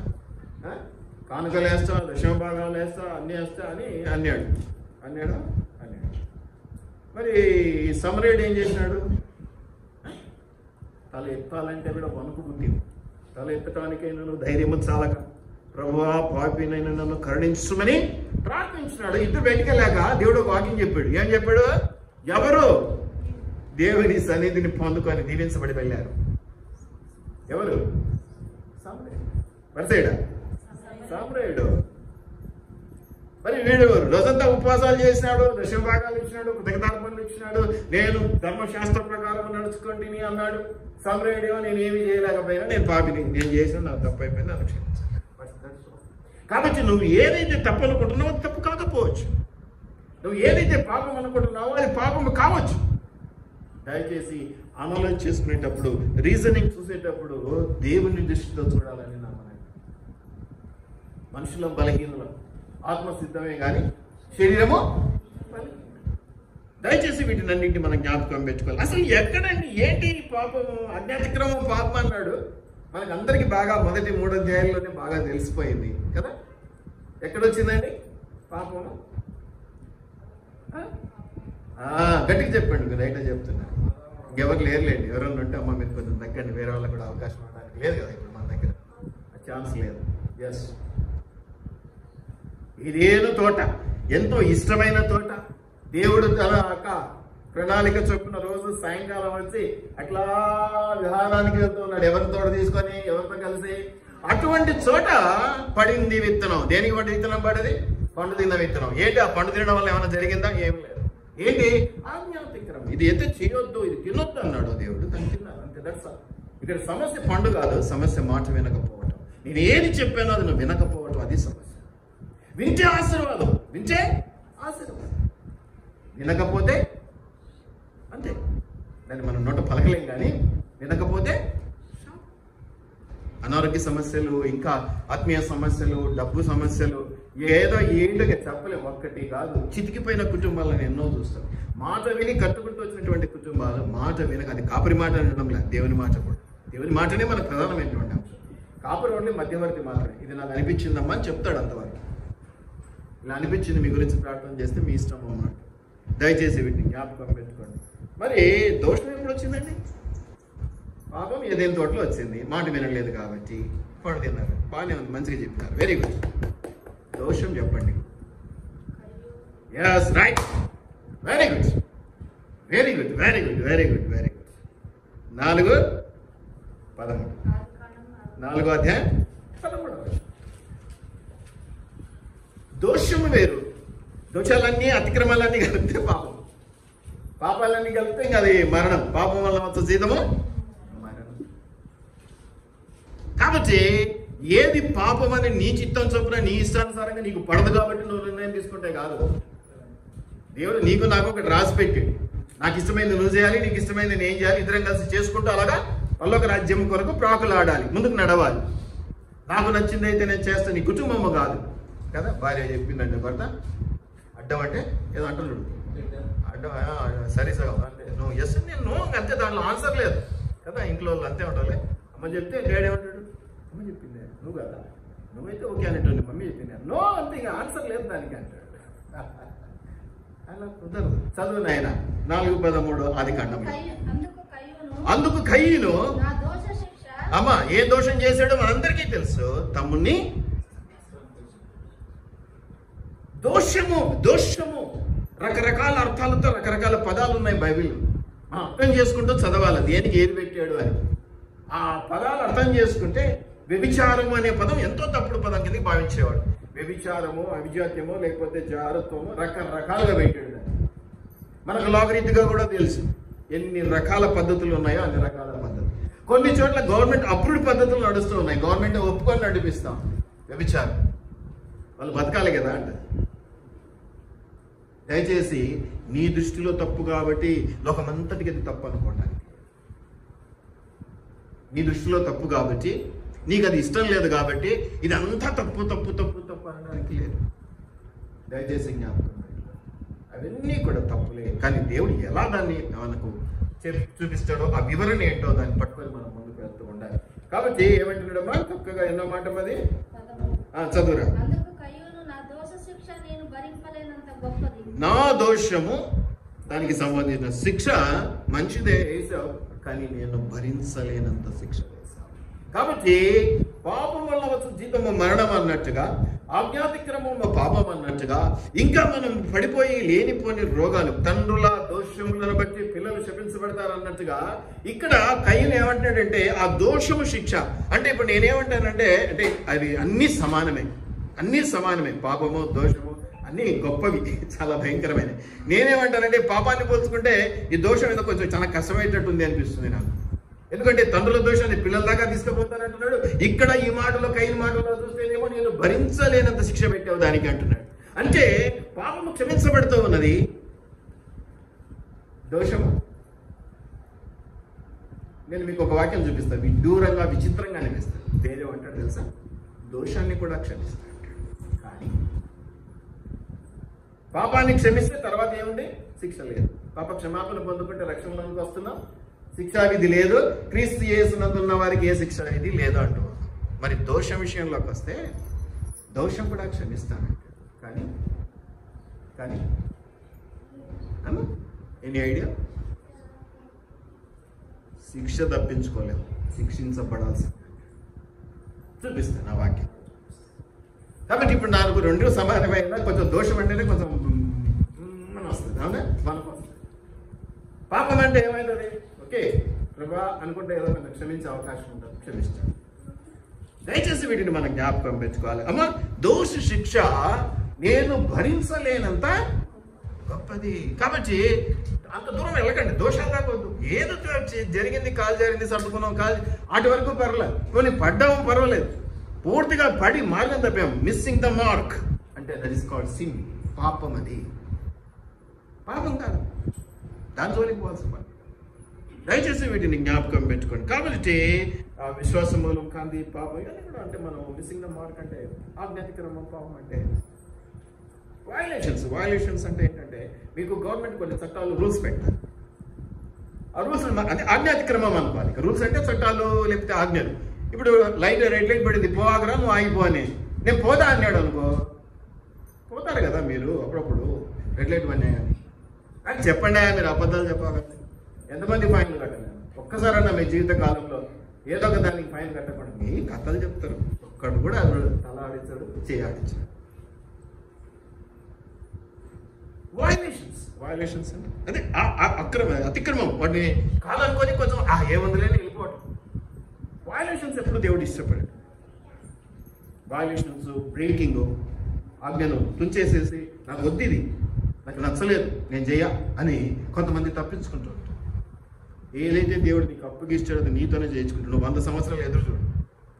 కానుకలు వేస్తా, దశమ భాగాలు వేస్తా, అన్నీ వేస్తా అని అన్నాడు. మరి సమరేయుడు ఏం చేసినాడు? తల ఎత్తాలంటే కూడా వణుకు పుట్టింది. తల ఎత్తడానికైనా నువ్వు ధైర్యము చాలక ప్రభువా పాపినైనా నన్ను కరుణించమని ప్రార్థించినాడు. ఇద్దరు బయటికెళ్ళాక దేవుడు వాక్యం చెప్పాడు. ఏం చెప్పాడు? ఎవరు దేవుని సన్నిధిని పొందుకొని దీవించబడి వెళ్ళారు? ఎవరు? సమరేయుడు. మరి వీడు రోజంతా ఉపవాసాలు చేసినాడు, దశమ భాగాలు ఇచ్చినాడు, కృతజ్ఞతార్పణలు ఇచ్చినాడు, నేను ధర్మశాస్త్ర ప్రకారం నడుచుకోండి అన్నాడు. సమరేయుడేమో నేను ఏమీ చేయలేకపోయినా, నేను పాపిని, నేను చేసిన నాకు తప్పు అయిపోయింది, నన్ను క్షమించాలి. కాబట్టి నువ్వు ఏదైతే తప్పు అనుకుంటున్నావో అది తప్పు కాకపోవచ్చు, నువ్వు ఏదైతే పాపం అనుకుంటున్నావో అది పాపం కావచ్చు. దయచేసి అనలైజ్ చేసుకునేటప్పుడు, రీజనింగ్ చూసేటప్పుడు దేవుని దృష్టితో చూడాలని నా మనవి. మనుషుల బలహీనలు, ఆత్మసిద్ధమే కానీ శరీరము. దయచేసి వీటినన్నింటి మనం జ్ఞాపకం పెట్టుకోవాలి. అసలు ఎక్కడండి ఏంటి పాపము? అజ్ఞాతిక్రమం పాపం అన్నాడు. మనకు అందరికి బాగా మొదటి 3 అధ్యాయాల్లోనే బాగా తెలిసిపోయింది కదా. ఎక్కడొచ్చిందండి పాపము? గట్టిగా చెప్పండి, రైట్గా చెప్తున్నా. ఇంకెవరు లేరులేండి. ఎవరన్నా ఉంటే అమ్మ మీరు కొంచెం తగ్గండి, వేరే వాళ్ళకి కూడా అవకాశం ఉండడానికి లేదు కదా ఇప్పుడు మన దగ్గర, ఛాన్స్ లేదు. ఎస్, ఇదేను తోట, ఎంతో ఇష్టమైన తోట. దేవుడు తన ప్రణాళిక చొప్పున రోజు సాయంకాలం వచ్చి అట్లా విహారానికి వెళ్తూ ఉన్నాడు. ఎవరి తోట తీసుకొని, ఎవరితో కలిసి. అటువంటి చోట పడింది విత్తనం. దేనికి పడి విత్తనం పడేది? పండు తిన్న విత్తనం. ఏంటి ఆ పండు తినడం వల్ల ఏమైనా జరిగిందా? ఏం లేదు. ఏంటి? ఆజ్ఞాతిక్రమం. ఇది అయితే చేయొద్దు, ఇది తినొద్దు అన్నాడు దేవుడు, దాన్ని తిన్నారు అంతే. That's all. ఇక్కడ సమస్య పండు కాదు, సమస్య మాట వినకపోవటం. నేను ఏది చెప్పానో అది నువ్వు వినకపోవటం, అది సమస్య. వింటే ఆశీర్వాదం, వింటే ఆశీర్వాదం, వినకపోతే అంతే. దాన్ని మనం నోట పలకలేం, కానీ వినకపోతే అనారోగ్య సమస్యలు, ఇంకా ఆత్మీయ సమస్యలు, డబ్బు సమస్యలు, ఏదో ఏంటో చెప్పలేము. ఒక్కటి కాదు, చితికిపోయిన కుటుంబాలను ఎన్నో చూస్తాం. మాట విని కట్టుకుంటూ వచ్చినటువంటి కుటుంబాలు మాట వినక, అది కాపరి మాట అనడం లేదు, దేవుని మాట కూడా. దేవుని మాటనే మనకు ప్రధానమైనటువంటి అంశం. కాపరి ఓన్లీ మధ్యవర్తి మాత్రమే. ఇది నాకు అనిపించిందమ్మా అని చెప్తాడు అంతవరకు. ఇలా అనిపించింది మీ గురించి ప్రార్థన చేస్తే మీ ఇష్టం అన్నమాట. దయచేసి వీటిని జ్ఞాపకం పెట్టుకోండి. మరి దోషం ఎప్పుడు వచ్చిందండి? పాపం ఏదైనా తోటలో వచ్చింది, మాట వినలేదు కాబట్టి పండు తిన్నారు. బాగానే ఉంది, మంచిగా చెప్పినారు, వెరీ గుడ్. దోషం చెప్పండి. Yes, right, very good, very good, very good, very good, very good. 4:13, 4వ అధ్యాయం 13. దోషము వేరు, దోషాలన్నీ అతిక్రమాలన్నీ కలిపితే పాపం, పాపాలన్నీ కలిపితే ఇంకా అది మరణం. పాపం వల్ల వచ్చే జీతము మరణం. కాబట్టి ఏది పాపం అని నీ చిత్తం చొప్పున నీ ఇష్టానుసారంగా నీకు పడదు కాబట్టి నువ్వు నిర్ణయం తీసుకుంటే కాదు. దేవుడు నీకు నాకు ఒకటి రాసి పెట్టాడు. నాకు ఇష్టమైంది నువ్వు చేయాలి, నీకు ఇష్టమైంది నేను చేయాలి. ఇద్దరం కలిసి చేసుకుంటూ అలాగా పల్లొక రాజ్యం కొరకు ప్రాకులాడాలి, ముందుకు నడవాలి. నాకు నచ్చింది అయితే నేను చేస్తాను, నీ కుటుంబము కాదు కదా. భార్య చెప్పిందండి, భర్త అడ్డం అంటే ఏదో అంటున్నాడు, అడ్డం సరే సగం అంటే నువ్వు ఎస్ నేను నో అంతే, దాంట్లో ఆన్సర్ లేదు కదా. ఇంట్లో వాళ్ళు అంతే ఉంటారులే. అమ్మ చెప్తే డాడీ ఏమంటాడు, అమ్మ చెప్పింది నువ్వు కదా, నువ్వైతే ఓకే అనేటువంటి, మమ్మీ చెప్పింది నో అంతే, ఇంకా ఆన్సర్ లేదు దానికి అంటాడు. అలా కుదరదు. చదువు నాయన 4:13 ఆదికాండం. అందుకు కయీను అమ్మా ఏ దోషం చేశాడో మనందరికీ తెలుసు, తమ్ముణ్ణి దోషము దోషము రకరకాల అర్థాలతో రకరకాల పదాలు ఉన్నాయి బైబిల్. అర్థం చేసుకుంటూ చదవాలి దేనికి ఏది పెట్టాడు అని. ఆ పదాలు అర్థం చేసుకుంటే వ్యభిచారము అనే పదం ఎంతో తప్పుడు పదం కింద భావించేవాడు. వ్యభిచారము, అవిజాత్యము, లేకపోతే జారత్వము రకరకాలుగా పెట్టాడు. మనకు లోకరీతిగా కూడా తెలుసు ఎన్ని రకాల పద్ధతులు ఉన్నాయో అన్ని రకాల పద్ధతులు. కొన్ని చోట్ల గవర్నమెంట్ అప్రూవ్డ్ పద్ధతులు నడుస్తూ ఉన్నాయి, గవర్నమెంట్ ఒప్పుకొని నడిపిస్తాం. వ్యభిచారం వాళ్ళు బతకాలి కదా అంటే. దయచేసి నీ దృష్టిలో తప్పు కాబట్టి లోకమంతటికి అది తప్పు అనుకోవటానికి, నీ దృష్టిలో తప్పు కాబట్టి నీకు అది ఇష్టం లేదు కాబట్టి ఇదంతా తప్పు తప్పు తప్పు తప్పు అనడానికి లేదు. దయచేసి జ్ఞాపకం, అవన్నీ కూడా తప్పులే. కానీ దేవుడు ఎలా దాన్ని మనకు చూపిస్తాడో ఆ వివరణ ఏంటో దాన్ని పట్టుకొని మనం ముందుకు వెళ్తూ ఉండాలి. కాబట్టి ఏమంటున్నాడమ్మా చక్కగా ఎన్నో మాట అది చదువురా. నా దోషము దానికి సంబంధించిన శిక్ష మంచిదే వేసావు, కానీ నేను భరించలేనంత శిక్ష వేసావు. కాబట్టి పాపం వల్ల వచ్చే జీతము మరణం అన్నట్టుగా, ఆజ్ఞాతిక్రమము పాపం అన్నట్టుగా, ఇంకా మనం పడిపోయి లేనిపోని రోగాలు, తండ్రుల దోషములను బట్టి పిల్లలు శపించబడతారు అన్నట్టుగా ఇక్కడ కయ్యను ఏమంటాడంటే ఆ దోషము శిక్ష అంటే, ఇప్పుడు నేనేమంటానంటే అంటే అది అన్ని సమానమే, అన్ని సమానమే. పాపము దోషము అన్ని గొప్పవి, చాలా భయంకరమైనవి. నేనేమంటానంటే పాపాన్ని పోల్చుకుంటే ఈ దోషం ఏదో కొంచెం చాలా కష్టమయ్యేటట్టుంది అనిపిస్తుంది నాకు. ఎందుకంటే తండ్రుల దోషాన్ని పిల్లల దాకా తీసుకుపోతానంటున్నాడు. ఇక్కడ ఈ మాటలో కయ్యని మాటలో చూస్తేనేమో నేను భరించలేనంత శిక్ష పెట్టావు దానికి అంటున్నాడు. అంటే పాపము క్షమించబడుతూ ఉన్నది, దోషము. నేను మీకు ఒక వాక్యం చూపిస్తాను, విడ్డూరంగా విచిత్రంగా అనిపిస్తాను. దేవుడు అంటాడు తెలుసా, దోషాన్ని కూడా క్షమిస్తాడు. కానీ పాపాన్ని క్షమిస్తే తర్వాత ఏముంది, శిక్ష లేదు. పాప క్షమాపణ పొందుకుంటే రక్షణలోకి వస్తున్నాం, శిక్షా విధి లేదు. క్రీస్తు యేసునందున్న వారికి ఏ శిక్షా విధి లేదు అంటూ. మరి దోషం విషయంలోకి వస్తే దోషం కూడా క్షమిస్తానంట. కానీ కానీ ఎనీ ఐడియా, శిక్ష తప్పించుకోలేము, శిక్షించబడాల్సింది. చూపిస్తాను ఆ వాక్యం. కాబట్టి ఇప్పుడు నాకు రెండు సమానమైన, కొంచెం దోషం అంటేనే కొంచెం మన వస్తుంది, అవునా? మనకు వస్తుంది. పాపం అంటే ఏమైతుంది, ఓకే ప్రభా అనుకుంటే ఏదో మనం క్షమించే అవకాశం ఉంటుంది, క్షమిస్తాను. దయచేసి వీటిని మనం జ్ఞాపకం పెట్టుకోవాలి. అమ్మ దోష శిక్ష నేను భరించలేనంత గొప్పది. కాబట్టి అంత దూరం వెళ్ళకండి, దోషం కాకూడదు. ఏదో జరిగింది, కాలు జరిగింది, సర్దుకున్నాం, కాలు అటు వరకు పర్వాలేదు, కొన్ని పడ్డాము పర్వాలేదు. పూర్తిగా పడి మార్గం తప్పాము, మిస్సింగ్ ద మార్క్ అంటే దట్ ఈస్ కాల్డ్ సిన్. పాపం, అది పాపం కాదు, దాని జోలికి పోవాల్సిన పని. దయచేసి వీటిని జ్ఞాపకం పెట్టుకోండి. కాబట్టి విశ్వాస మూలం కాంతి పాపం ఇవన్నీ కూడా అంటే మనం మిస్సింగ్ ద మార్క్ అంటే ఆజ్ఞాతిక్రమం, పాపం అంటే వయలేషన్స్ అంటే ఏంటంటే మీకు గవర్నమెంట్ కొన్ని చట్టాలు రూల్స్ పెట్టాలి. ఆ రూల్స్ అంటే ఆజ్ఞాతిక్రమం అనుకోవాలి. రూల్స్ అంటే చట్టాలు లేకపోతే ఆజ్ఞలు. ఇప్పుడు రెడ్ లైట్ పడింది, పోవాగరా నువ్వు ఆగిపో అని, నేను పోతా అన్నాడు అనుకో, పోతారు కదా మీరు అప్పుడప్పుడు, రెడ్ లైట్ పడినాయని అని చెప్పండి. మీరు అబద్ధాలు చెప్పగలరు. ఎంతమంది ఫైన్లు కట్టలేదు ఒక్కసారన్నా మీ జీవిత కాలంలో? ఏదో ఒక దానికి ఫైన్ కట్టకుండా మీ కథలు చెప్తారు. ఒక్కడు కూడా తల ఆడించాడు, చేయాడించాడు. వయలేషన్స్ అంటే అదే అతిక్రమం. వాటిని కాదనుకొని కొంచెం ఏముందిలేని వెళ్ళిపోవటం. వయలేషన్స్ ఎప్పుడు దేవుడు ఇష్టపడాడు. వయలేషన్స్, బ్రేకింగ్, ఆజ్ఞను తుంచేసేసి నాకు వద్దు, ఇది నాకు నచ్చలేదు, నేను చెయ్య అని కొంతమంది తప్పించుకుంటూ ఉంటారు. ఏదైతే దేవుడు నీకు అప్పగిస్తాడో అది నీతోనే చేయించుకుంటాడు. నువ్వు 100 సంవత్సరాలు ఎదురు చూడు,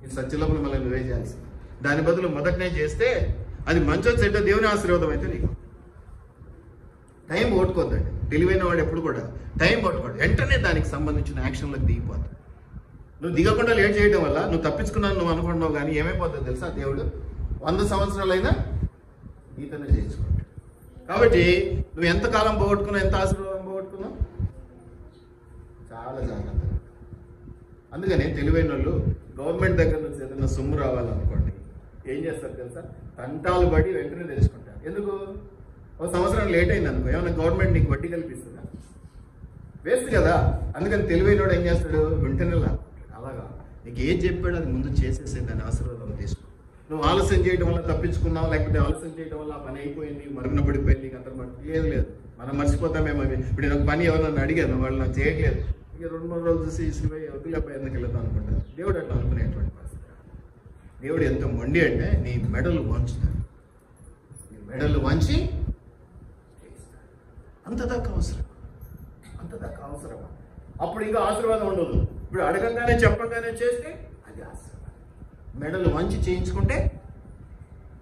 నీ సత్యలోపల మళ్ళీ నువ్వే చేయాల్సింది. దాని బదులు మొదటనే చేస్తే అది మంచో చెడ్డ దేవుని ఆశీర్వాదం అయితే నీకు. టైం ఓటుకోద్దండి. తెలివైన వాడు ఎప్పుడు కూడా టైం ఓటుకోడు, వెంటనే దానికి సంబంధించిన యాక్షన్లకు దిగిపోతాడు. నువ్వు దిగకుండా లేట్ చేయడం వల్ల నువ్వు తప్పించుకున్నాను నువ్వు అనుకుంటున్నావు, కానీ ఏమైపోతుందో తెలుసా, దేవుడు 100 సంవత్సరాలైనా నీతోనే చేయించుకుంటాడు. కాబట్టి నువ్వు ఎంతకాలం పోగొట్టుకున్నావు, ఎంత ఆశీర్వాదం పోగొట్టుకున్నావు, చాలా జాగ్రత్త. అందుకని తెలివైన వాళ్ళు గవర్నమెంట్ దగ్గర నుంచి ఏదైనా సొమ్ము రావాలనుకోండి ఏం చేస్తారు తెలుసా, తంటాలు పడి వెంటనే తెలుసుకుంటారు. ఎందుకు? 1 సంవత్సరం లేట్ అయింది అనుకో, ఏమన్నా గవర్నమెంట్ నీకు వడ్డీ కల్పిస్తుందా? వేస్ట్ కదా. అందుకని తెలివైన వాడు ఏం చేస్తాడు, వెంటనే అలాగా నీకు ఏం చెప్పాడు అది ముందు చేసేసే, దాని ఆశీర్వాదం తీసుకో. నువ్వు ఆలస్యం చేయడం వల్ల తప్పించుకున్నావు, లేకపోతే ఆలస్యం చేయడం వల్ల పని అయిపోయింది, మరుగున పడిపోయింది, నీకు అంత లేదు. మనం మర్చిపోతామేమో. ఇప్పుడు నేను ఒక పని ఎవరన్నా అడిగాను, వాళ్ళు నాకు చేయట్లేదు, ఇక 2-3 రోజులు చూసి ఇసుకుపోయి వదిలేపై ఎందుకు వెళ్తాను అనుకుంటాను. దేవుడు అట్లా అనుకునేటువంటి పరిస్థితి. దేవుడు ఎంత మొండి అంటే నీ మెడలు వంచుతాడు, నీ మెడలు వంచి అంతదాకా అవసరమా? అప్పుడు ఇంకా ఆశీర్వాదం ఉండదు. ఇప్పుడు అడగంగానే చెప్పంగానే చేస్తే అది ఆశీర్వాదం. మెడలు వంచి చేయించుకుంటే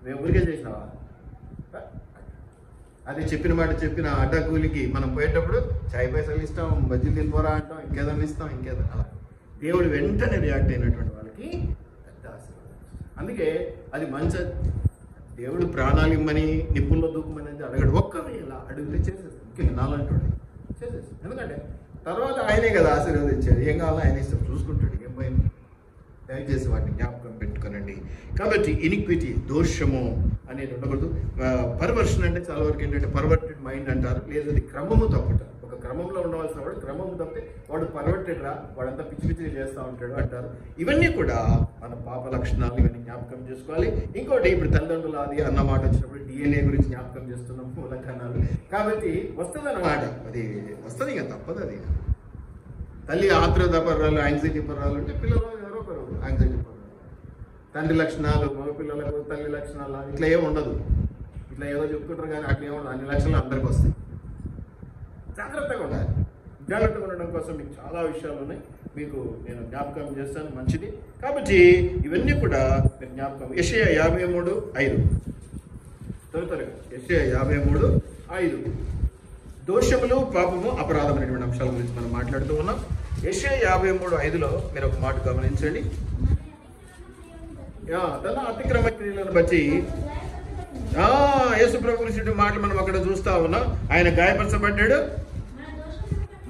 మేము ఊరికే చేసినావా? అది చెప్పిన మాట చెప్పిన అడ్డకూలికి మనం పోయేటప్పుడు చాయ్ పైసలు ఇస్తాం, బజ్జీలు తినిపోరా అంటాం, ఇంకేదన్నా ఇస్తాం, ఇంకేదన్నా. అలా దేవుడు వెంటనే రియాక్ట్ అయినటువంటి వాళ్ళకి పెద్ద ఆశీర్వాదం. అందుకే అది మంచి దేవుడు ప్రాణాలు ఇమ్మని నిప్పుల్లో దూకమని అడగడు. ఒక్కరు ఇలా అడిగితే చేసేస్తాడు. ముఖ్యంగా నాలంటాడు చేసేస్తాడు. ఎందుకంటే తర్వాత ఆయనే కదా ఆశీర్వదించాడు. ఏం కావాలో ఆయన ఇష్టం చూసుకుంటాడు. ఏం భయం. దయచేసి వాటిని జ్ఞాపకం పెట్టుకోనండి. కాబట్టి ఇనిక్విటీ, దోషము అనేది ఉండకూడదు. పర్వర్షన్ అంటే చాలా వరకు ఏంటంటే పర్వర్టెడ్ మైండ్ అంటారు. లేదు, అది క్రమము తప్పుట. ఒక క్రమంలో ఉండవలసిన వాడు క్రమము తప్పితే వాడు పర్వర్టెడ్ రా, వాడంతా పిచ్చి పిచ్చిగా చేస్తూ ఉంటాడు అంటారు. ఇవన్నీ కూడా మన పాప లక్షణాలు, ఇవన్నీ జ్ఞాపకం చేసుకోవాలి. ఇంకోటి, ఇప్పుడు తల్లిదండ్రులు అది అన్న మాట వచ్చినప్పుడు DNA గురించి జ్ఞాపకం చేస్తున్నాం, మూలకణాలు. కాబట్టి వస్తుంది అన్నమాట, అది వస్తుంది, ఇంకా తప్పదు. అది తల్లి ఆత్రుత పర్వాలు, యాంగ్జైటీ పర్వాలు అంటే పిల్లలు ఎవరో పర్వాలు యాంగ్జైటీ పర్వాలు. తండ్రి లక్షణాలు మగ పిల్లలకు తల్లి లక్షణాలు ఇట్లా ఏమి ఉండదు. ఇట్లా ఏదో చెప్పుకుంటారు కానీ అట్లా ఏముండదు. అన్ని లక్షణాలు అందరికి వస్తాయి. జాగ్రత్తగా ఉండాలి. జాగ్రత్తగా ఉండడం కోసం మీకు చాలా విషయాలు ఉన్నాయి, మీకు నేను జ్ఞాపకం చేస్తాను, మంచిది. కాబట్టి ఇవన్నీ కూడా మీరు జ్ఞాపకం. యెషయా 53:5 త్వరగా. యెషయా 53:5 దోషములు, పాపము, అపరాధం అనేటువంటి అంశాల గురించి మనం మాట్లాడుతూ ఉన్నాం. యెషయా 53:5లో మీరు ఒక మాట గమనించండి. తన అతిక్రమ క్రియలను బట్టి యేసు ప్రభు గురించి మాటలు మనం అక్కడ చూస్తా ఉన్నాం. ఆయన గాయపరచబడ్డాడు,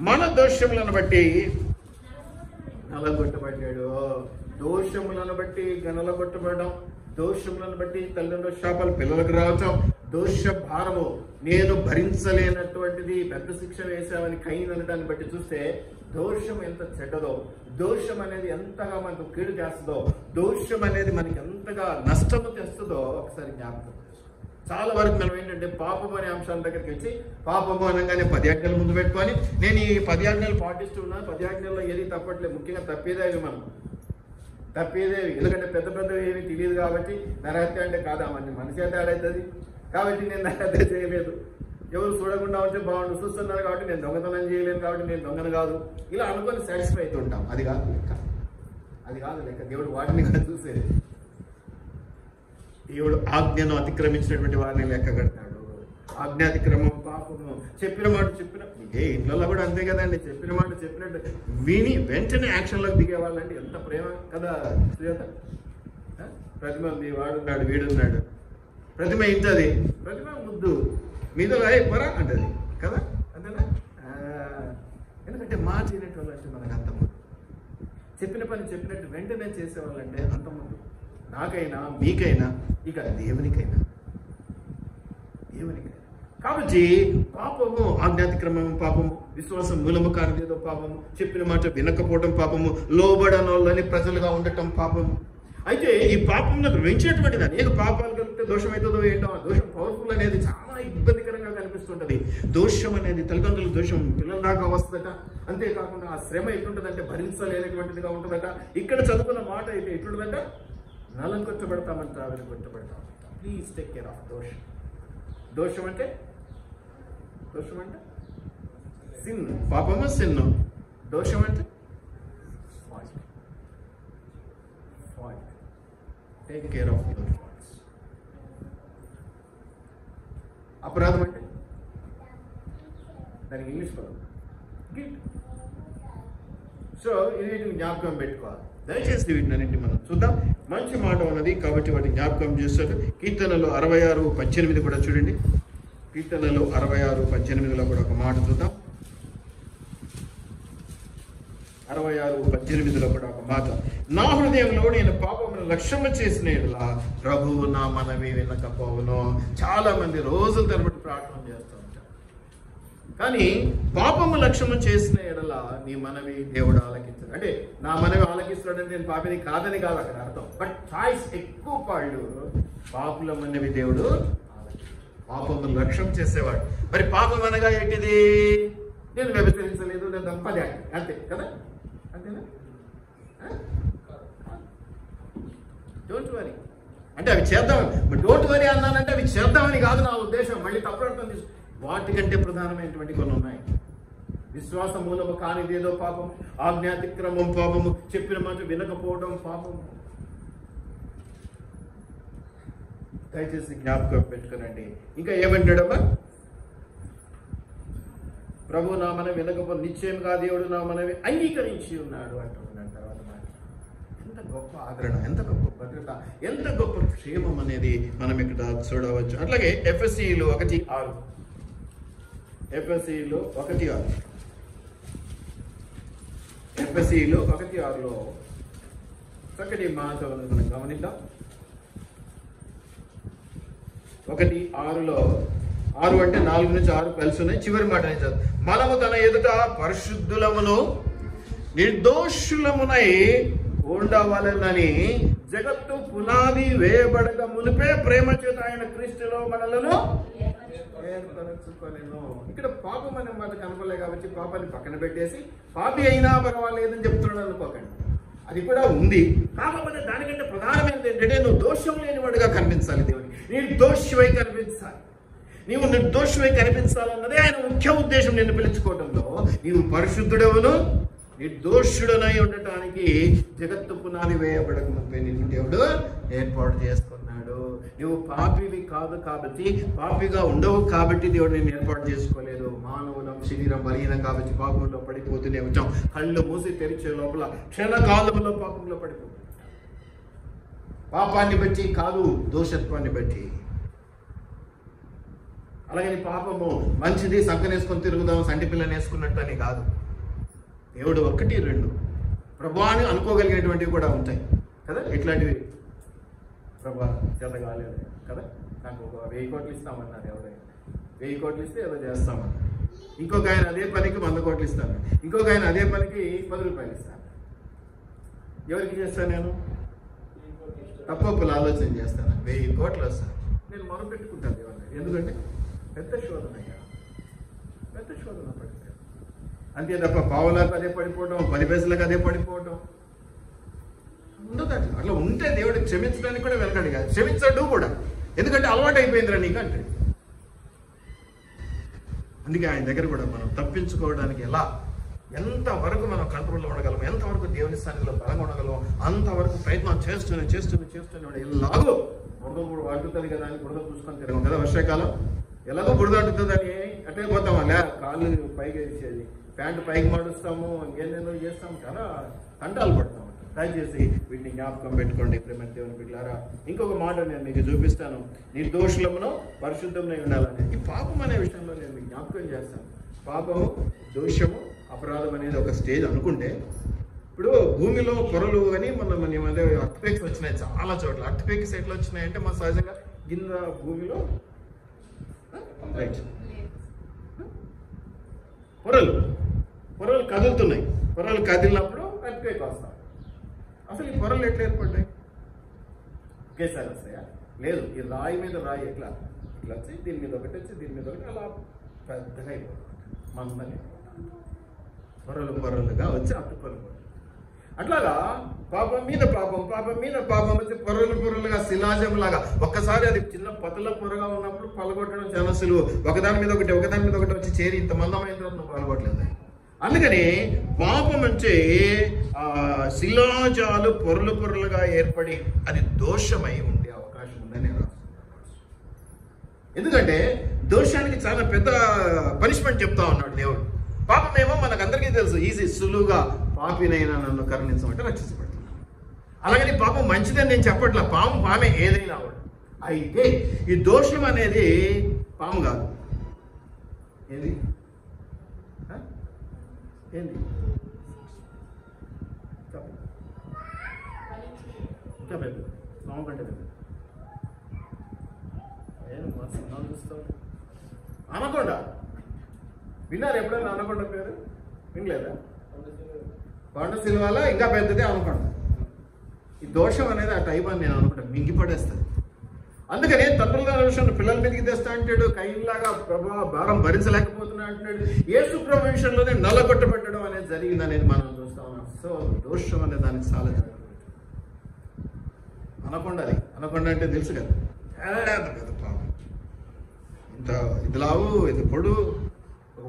మన దోషములను బట్టి నలగొట్టబడ్డాడు. దోషములను బట్టి నలగొట్టబడడం, దోషములను బట్టి తల్లిదండ్రుల శాపాలు పిల్లలకు రావటం, దోష భారము నేను భరించలేనటువంటిది, పెద్ద శిక్ష వేసామని కయ్యను అనడాన్ని బట్టి చూస్తే దోషం ఎంత చెడ్డదో, దోషం అనేది ఎంతగా మనకు కీడు చేస్తుందో, దోషం అనేది మనకి ఎంతగా నష్టము తెస్తుందో ఒకసారి జ్ఞాపకం. చాలా వరకు మనం ఏంటంటే పాపం అనే అంశాల దగ్గరికి వచ్చి పాపము అనగానే 10 ఆజ్ఞలు ముందు పెట్టుకొని నేను ఈ 10 ఆజ్ఞలు పాటిస్తూ ఉన్నాను, 10 ఆజ్ఞల్లో ఏది తప్పట్లేదు. ముఖ్యంగా తప్పేదేవి మనం తప్పేదేవి, ఎందుకంటే పెద్ద పెద్దవి ఏమి తెలియదు కాబట్టి. నరహత్య అంటే కాదా, మన చేత ఆడవుతుంది కాబట్టి నేను నరహత్య చేయలేదు, ఎవరు చూడకుండా ఉంటే బాగుండు, చూస్తున్నారు కాబట్టి నేను దొంగతనం చేయలేను కాబట్టి నేను దొంగను కాదు, ఇలా అనుకొని సాటిస్ఫై అవుతుంటాం. అది కాదు లెక్క, అది కాదు లెక్క. దేవుడు వాటిని కాదు చూసేది. దేవుడు ఆజ్ఞను అతిక్రమించినటువంటి వారిని లెక్క కడతాడు. ఆజ్ఞాతిక్రమం, పాపము, చెప్పిన మాట చెప్పిన ఇంట్లో కూడా అంతే కదండి. చెప్పిన మాట చెప్పినట్టు విని వెంటనే యాక్షన్లోకి దిగే వాళ్ళంటే ఎంత ప్రేమ కదా. సుజాత, ప్రతిమ మీ వాడున్నాడు, వీడున్నాడు, ప్రతిమ ఇంటది, ప్రతిమ ముద్దు మీద పొరా అంటది కదా, అంతేనా? ఎందుకంటే మాట చేయనట్టు అంటే మనకు అంత ముందు, చెప్పిన పని చెప్పినట్టు వెంటనే చేసేవాళ్ళంటే అంత ముందు. నాకైనా మీకైనా ఇక దేవునికైనా. కాబట్టి పాపము, ఆజ్ఞాతిక్రమము పాపము, విశ్వాసం మూలము కానిదేదో పాపము, చెప్పిన మాట వినకపోవటం పాపము, లోబడనోళ్ళని ప్రజలుగా ఉండటం పాపము. అయితే ఈ పాపంలో వెంచినటువంటిది అనేక పాపాలు కలిగితే దోషం అవుతుందో ఏంటో. ఆ దోషం పవర్ఫుల్ అనేది చాలా ఇబ్బందికరంగా కనిపిస్తుంటది. దోషం అనేది తల్లిదండ్రుల దోషం పిల్లల దాకా వస్తుందట. అంతేకాకుండా ఆ శ్రమ ఎట్లుంటుందంటే భరించలేనటువంటిదిగా ఉంటుందట. ఇక్కడ చదువుకున్న మాట అయితే ఎట్లుంటుందట, నలం కొట్టబడతామంట, వెలుగొట్టబడతామంట. ప్లీజ్ టేక్ కేర్ ఆఫ్ దోషం. దోషం అంటే సిన్, పాపము సిన్ను. దోషం అంటే fault. Take care of your faults. అపరాధం అంటే దానికి ఇంగ్లీష్ పదం గిల్ట్. సో ఇది జ్ఞాపకం పెట్టుకోవాలి. దయచేసి వీటినన్నింటి మనం చూద్దాం. మంచి మాట ఉన్నది కాబట్టి వాటిని జ్ఞాపకం చేస్తారు. కీర్తనలు 66:18 కూడా చూడండి. కీర్తనలు 66:18 కూడా ఒక మాట చూద్దాం. 66:18 కూడా ఒక మాట. నా హృదయంలో నేను పాపమును లక్ష్యము చేసిన యెడల ప్రభువు నా మనవి వినకపోవును. చాలా మంది రోజుల తరబడి ప్రార్థన చేస్తూ ఉంటారు, కానీ పాపము లక్ష్యము చేసిన యెడల నీ మనవి దేవుడు ఆలకిస్తాడు. అంటే నా మనవి ఆలకిస్తాడంటే నేను పాపిని కాదని కాదు అక్కడ అర్థం. బట్ చాయిస్ ఎక్కువ పాళ్ళు పాపుల మనవి దేవుడు పాపము లక్ష్యం చేసేవాడు. మరి పాపం అనగా ఏంటిది? నేను వ్యభిచరించలేదు, నేను దంపది అంతే కదా, అంతేనా? డోంట్ వరీ అంటే అవి చేద్దాం. డోంట్ వరీ అన్నానంటే అవి చేద్దామని కాదు నా ఉద్దేశం. మళ్ళీ తప్పుడు అర్థం తీసు. వాటికంటే ప్రధానమైనటువంటి కొన్ని ఉన్నాయి. విశ్వాస మూలము కానిదేదో పాపం, ఆజ్ఞాతిక్రమం పాపము, చెప్పిన మాట వినకపోవడం పాపము. దయచేసి జ్ఞాపకం పెట్టుకునండి. ఇంకా ఏమంటాడమ్మా? ప్రభు నా మనవి వినకపో నిశ్చయంగా దేవుడు నా మనవి అంగీకరించి ఉన్నాడు అంటున్నాడు. తర్వాత మాట ఎంత గొప్ప ఆదరణ, ఎంత గొప్ప భద్రత, ఎంత గొప్ప క్షేమం అనేది మనం ఇక్కడ చూడవచ్చు. అట్లాగే ఎఫ్ఎస్సీలు 1:6 ఎఫ్ఎస్సీలు 1:6లో చక్కటి మాట మనం గమనిద్దాం. 1:6లో 6 అంటే 4 నుంచి 6 కలిసి ఉన్నాయి. చివరి మాట మనము తన ఎదుట పరిశుద్ధులమును నిర్దోషులమునై ఉండవలెనని జగత్తు పునాది వేయబడక మునిపే ప్రేమ చేత ఆయన క్రీస్తులో మనలను ఏర్పరచుకొనెను. ఇక్కడ పాపం అనే మాట కనపడలే కాబట్టి పాపాన్ని పక్కన పెట్టేసి పాపి అయినా పర్వాలేదని చెప్తున్నాడు అనుకోకండి. అది కూడా ఉంది. కాకపోతే దానికంటే ప్రధానమైనది ఏంటంటే నువ్వు దోషం లేనివాడుగా కనిపించాలి. దేవుడికి నిర్దోషివై కనిపించాలి. నీవు నిర్దోషివై కనిపించాలన్నదే ఆయన ముఖ్య ఉద్దేశం. నిన్ను పిలుచుకోవడంలో నీవు పరిశుద్ధుడవును నిర్దోషుడనై ఉండటానికి జగత్తు పునాది వేయబడక ముప్పై నిన్ను దేవుడు ఏర్పాటు చేసుకున్నాడు. నువ్వు పాపివి కాదు కాబట్టి, పాపిగా ఉండవు కాబట్టి దేవుడు నేను ఏర్పాటు చేసుకోలేదు. మానవులం శరీరం బలహీనం కాబట్టి పాపంలో పడిపోతూనే వచ్చాం. కళ్ళు మూసి తెరిచే లోపల క్షణకాలంలో పాపంలో పడిపోతాం. పాపాన్ని బట్టి కాదు, దోషత్వాన్ని బట్టి. అలాగే పాపము మంచిది, సంకనేసుకొని తిరుగుదాం, సంటి పిల్లని వేసుకున్నట్టు అని కాదు. దేవుడు 1, 2 ప్రభాని అనుకోగలిగేటువంటివి కూడా ఉంటాయి కదా. ఇట్లాంటివి ప్రభా చేత కాలేదు కదా, నాకు ఒక 1000 కోట్లు ఇస్తామన్నారు. ఎవరైనా 1000 కోట్లు ఇస్తే ఏదో చేస్తామన్నారు. ఇంకొక ఆయన అదే పనికి 100 కోట్లు ఇస్తాను. ఇంకొక ఆయన అదే పనికి 10 రూపాయలు ఇస్తాను. ఎవరికి చేస్తాను? నేను తప్పప్పులు ఆలోచన చేస్తాను. 1000 కోట్లు వస్తాను. నేను మొదలుపెట్టుకుంటాను దేవుడిని. ఎందుకంటే పెద్ద శోధన పడిపోయాను. అంతే తప్ప పావులకు అదే పడిపోవడం, 10 పైసలకు అదే పడిపోవడం ఉండదు. అట్లా ఉంటే దేవుడికి క్షమించడానికి కూడా వెనకడి కాదు, క్షమించడు కూడా. ఎందుకంటే అలవాటు అయిపోయిందిరా నీకు అంటే. అందుకే ఆయన దగ్గర కూడా మనం తప్పించుకోవడానికి ఎంతవరకు మనం కంట్రోల్లో ఉండగలం, ఎంతవరకు దేవుని స్థానంలో బలంగా ఉండగలం, అంతవరకు ప్రయత్నం చేస్తూనే ఎలాగో బురద అంటుతుంది కదా అని బురద చూసుకొని తిరగం కదా. వర్షాకాలం ఎలాగో బురద అంటుతుందని అట్టే పోతామా? కాళ్ళు పైకి వేసేది, ప్యాంటు పైకి మాడుస్తాము, ఇంకేందేదో చేస్తాము, చాలా తంటాలు పడతాము. దయచేసి వీటిని జ్ఞాపకం పెట్టుకోండి ప్రేమ దేవుని బిడ్డలారా. ఇంకొక మాట నేను మీకు చూపిస్తాను. నిర్దోషులమును పరిశుద్ధమై ఉండాలని. ఈ పాపం అనే విషయంలో నేను మీకు జ్ఞాపకం చేస్తాను. పాపము, దోషము, అపరాధం అనేది ఒక స్టేజ్ అనుకుంటే, ఇప్పుడు భూమిలో పొరలు అని మన మధ్య అర్త్క్వేక్స్ వచ్చినాయి చాలా చోట్ల. అర్త్క్వేక్స్ ఎట్లా వచ్చినాయంటే మన సహజంగా కింద భూమిలో పొరలు కదులుతున్నాయి. పొరలు కదిలినప్పుడు అర్త్క్వేక్ వస్తాయి. అసలు ఈ పొరలు ఎట్లా ఏర్పడ్డాయి? ఒకేసారి వస్తాయా? లేదు. ఈ రాయి మీద రాయి ఇట్లా వచ్చి దీని మీద ఒకటి వచ్చి దీని మీద ఒకటి అలా పెద్దగా అయిపోతుంది. మందని పొరలుగా వచ్చి అట్టుకొని. అట్లాగా పాపం మీద పాపం, పాపం మీద పాపం వచ్చి పొరలు పొరలుగా శిలాజం లాగా ఒక్కసారి అది చిన్న పతల పొరగా ఉన్నప్పుడు పలగొట్టడం చాలా సులువు. ఒకదాని మీద ఒకటి వచ్చి చేరి ఇంత మందమైన తర్వాత నువ్వు పలగొట్టలేదు. అందుకని పాపం అంటే శిలాజాలు పొరలు పొరలుగా ఏర్పడి అది దోషమై ఉండే అవకాశం ఉందని నేను రాస్తున్నాను. ఎందుకంటే దోషానికి చాలా పెద్ద పనిష్మెంట్ చెప్తా ఉన్నాడు దేవుడు. పాపం ఏమో మనకందరికీ తెలుసు, ఈజీ, సులువుగా పాపినైనా నన్ను కరుణించమంటే రక్షించబడుతుంది. అలాగని పాపం మంచిదని నేను చెప్పట్లా, పామే ఏదైనా కూడా. అయితే ఈ దోషం అనేది పాము కాదు. ఏంది ఏంది ఇంకా పెద్ద పాము కంటే పెద్ద చూస్తావు. అనకొండ విన్నారు ఎప్పుడైనా? అనకొండ పేరు వినలేదా? కొండ సిల్వాల ఇంకా పెద్దదే అనకొండ. ఈ దోషం అనేది ఆ టైప్ అని నేను అనుకుంటాను, మింగిపడేస్తుంది. అందుకనే తండ్రుల విషయంలో పిల్లల మీదకి తెస్తా అంటాడు, కైలాగా ప్రభావ భారం భరించలేకపోతున్నా అంటున్నాడు. యేసు ప్రభు విషయంలోనే నల్లగొట్టబెట్టడం అనేది జరిగింది అనేది మనం చూస్తా ఉన్నాం. సో దోషం అనే దానికి చాలా జరుగుతుంది. అనకొండ అంటే తెలుసు కదా, పెద్ద పాపం. ఇంత ఇది లావు, ఇది పొడు,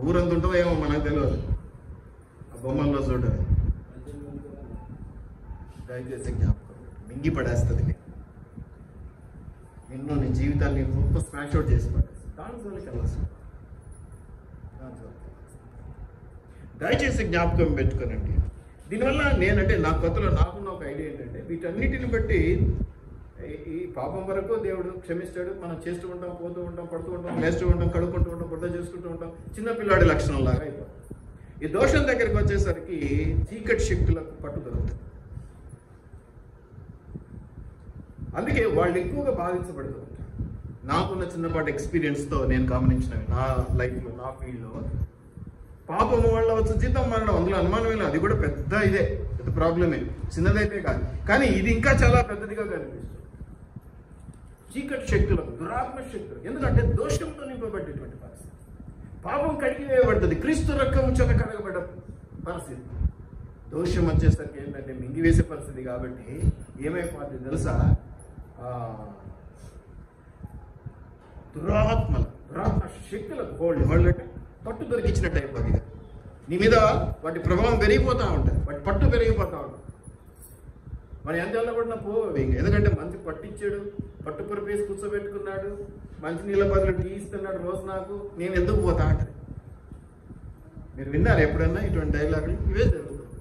ఊరంత ఉంటుందో ఏమో మనకు తెలియదు. ఆ బొమ్మల్లో చూడదు. దయచేసి జ్ఞాపకం, మింగి పడేస్తుంది నిన్ను, నీ జీవితాన్ని గొప్ప స్మాష్ అవుట్ చేసి పడేస్తుంది. దాని వెళ్ళాల్సింది. దయచేసి జ్ఞాపకం పెట్టుకోనండి. దీనివల్ల నేనంటే నా కొత్తలో నాకున్న ఒక ఐడియా ఏంటంటే, వీటన్నిటిని బట్టి ఈ పాపం వరకు దేవుడు క్షమిస్తాడు. మనం చేస్తూ ఉంటాం, పోతూ ఉంటాం, పడుతూ ఉంటాం, లేస్తూ ఉంటాం, కడుక్కుంటూ ఉంటాం, బుద్ధ చేసుకుంటూ ఉంటాం, చిన్నపిల్లాడి లక్షణం లాగా అయిపోతాం. ఈ దోషం దగ్గరికి వచ్చేసరికి చీకటి శక్తులకు పట్టు దొరుకుతుంది. అందుకే వాళ్ళు ఎక్కువగా బాధించబడుతూ ఉంటారు. నాకున్న చిన్నపాటి ఎక్స్పీరియన్స్తో నేను గమనించినవి నా లైఫ్లో, నా ఫీల్డ్లో, పాపము వల్ల వచ్చే జీతం మరణం, అందులో అనుమానం లేదు. అది కూడా పెద్ద ప్రాబ్లమే, చిన్నదైతే కాదు. కానీ ఇది ఇంకా చాలా పెద్దదిగా కనిపిస్తుంది. చీకటి శక్తులకు, దురాత్మ శక్తులకు. ఎందుకంటే దోషంతో నింపబడేటువంటి పరిస్థితి. పాపం కడిగి వేయబడుతుంది, క్రీస్తు రక్తం చేత కడగబడ్డ పరిస్థితి. దోషం వచ్చేసరికి ఏంటంటే మింగివేసే పరిస్థితి. కాబట్టి ఏమైపోతుంది తెలుసా? దురాత్మ శక్తులకు హోల్డ్ అంటే పట్టు దొరికించినట్టు అయిపోతుంది. నీ మీద వాటి ప్రభావం పెరిగిపోతూ ఉంటుంది, వాటి పట్టు పెరిగిపోతూ ఉంటుంది. మరి ఎంత వెళ్ళబడినా ఎందుకంటే మంచి పట్టించాడు, పట్టు పొరపేసి కూర్చోబెట్టుకున్నాడు, మంచి నీళ్ళ బదులు టీ ఇస్తున్నాడు రోజు, నాకు నేను ఎందుకు పోతా అంటది. మీరు విన్నారు ఎప్పుడన్నా ఇటువంటి డైలాగులు? ఇవే జరుగుతుంది.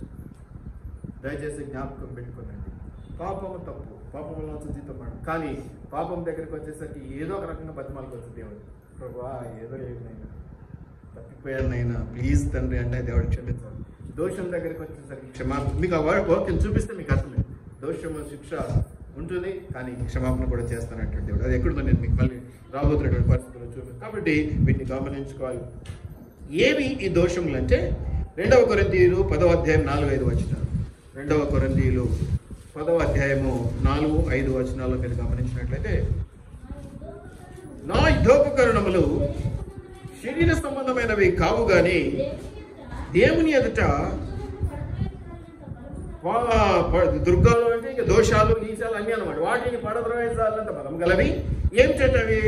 దయచేసి జ్ఞాపకం పెట్టుకోనండి. పాపము తప్పు, పాపంలో జీతం పడు. కానీ పాపం దగ్గరికి వచ్చేసరికి ఏదో ఒక రకంగా బతిమాలకు వచ్చింది దేవుడు. ప్రభా ఏదో ఏమైనా తప్పిపోయానైనా ప్లీజ్ తండ్రి అంటే దేవుడు క్షమించాలి. దోషం దగ్గరికి వచ్చేసరికి క్షమాపణ. మీకు ఆ వాక్యం చూపిస్తే మీకు అర్థమే. దోషము శిక్ష ఉంటుంది, కానీ క్షమాపణ కూడా చేస్తానంటే దేవుడు. అది ఎక్కడుందో నేను మీకు మళ్ళీ రాబోతున్నటువంటి పరిస్థితుల్లో చూపిస్తాను. కాబట్టి వీటిని గమనించుకోవాలి. ఏవి ఈ దోషములు అంటే 2 కొరింథీయులు 10వ అధ్యాయం 4-5 వచనాలు. 2 కొరింథీయులు 10వ అధ్యాయము 4-5 వచనాల్లో మీరు గమనించినట్లయితే, నా యుద్ధోపకరణములు శరీర సంబంధమైనవి కావు గాని దేవుని ఎదుట దుర్గాలు అంటే ఇక దోషాలు, ఈశాలు అన్నీ అనమాట. వాటిని పడద్రోహించాలంటే బలం గలవి. ఏం చేతవి?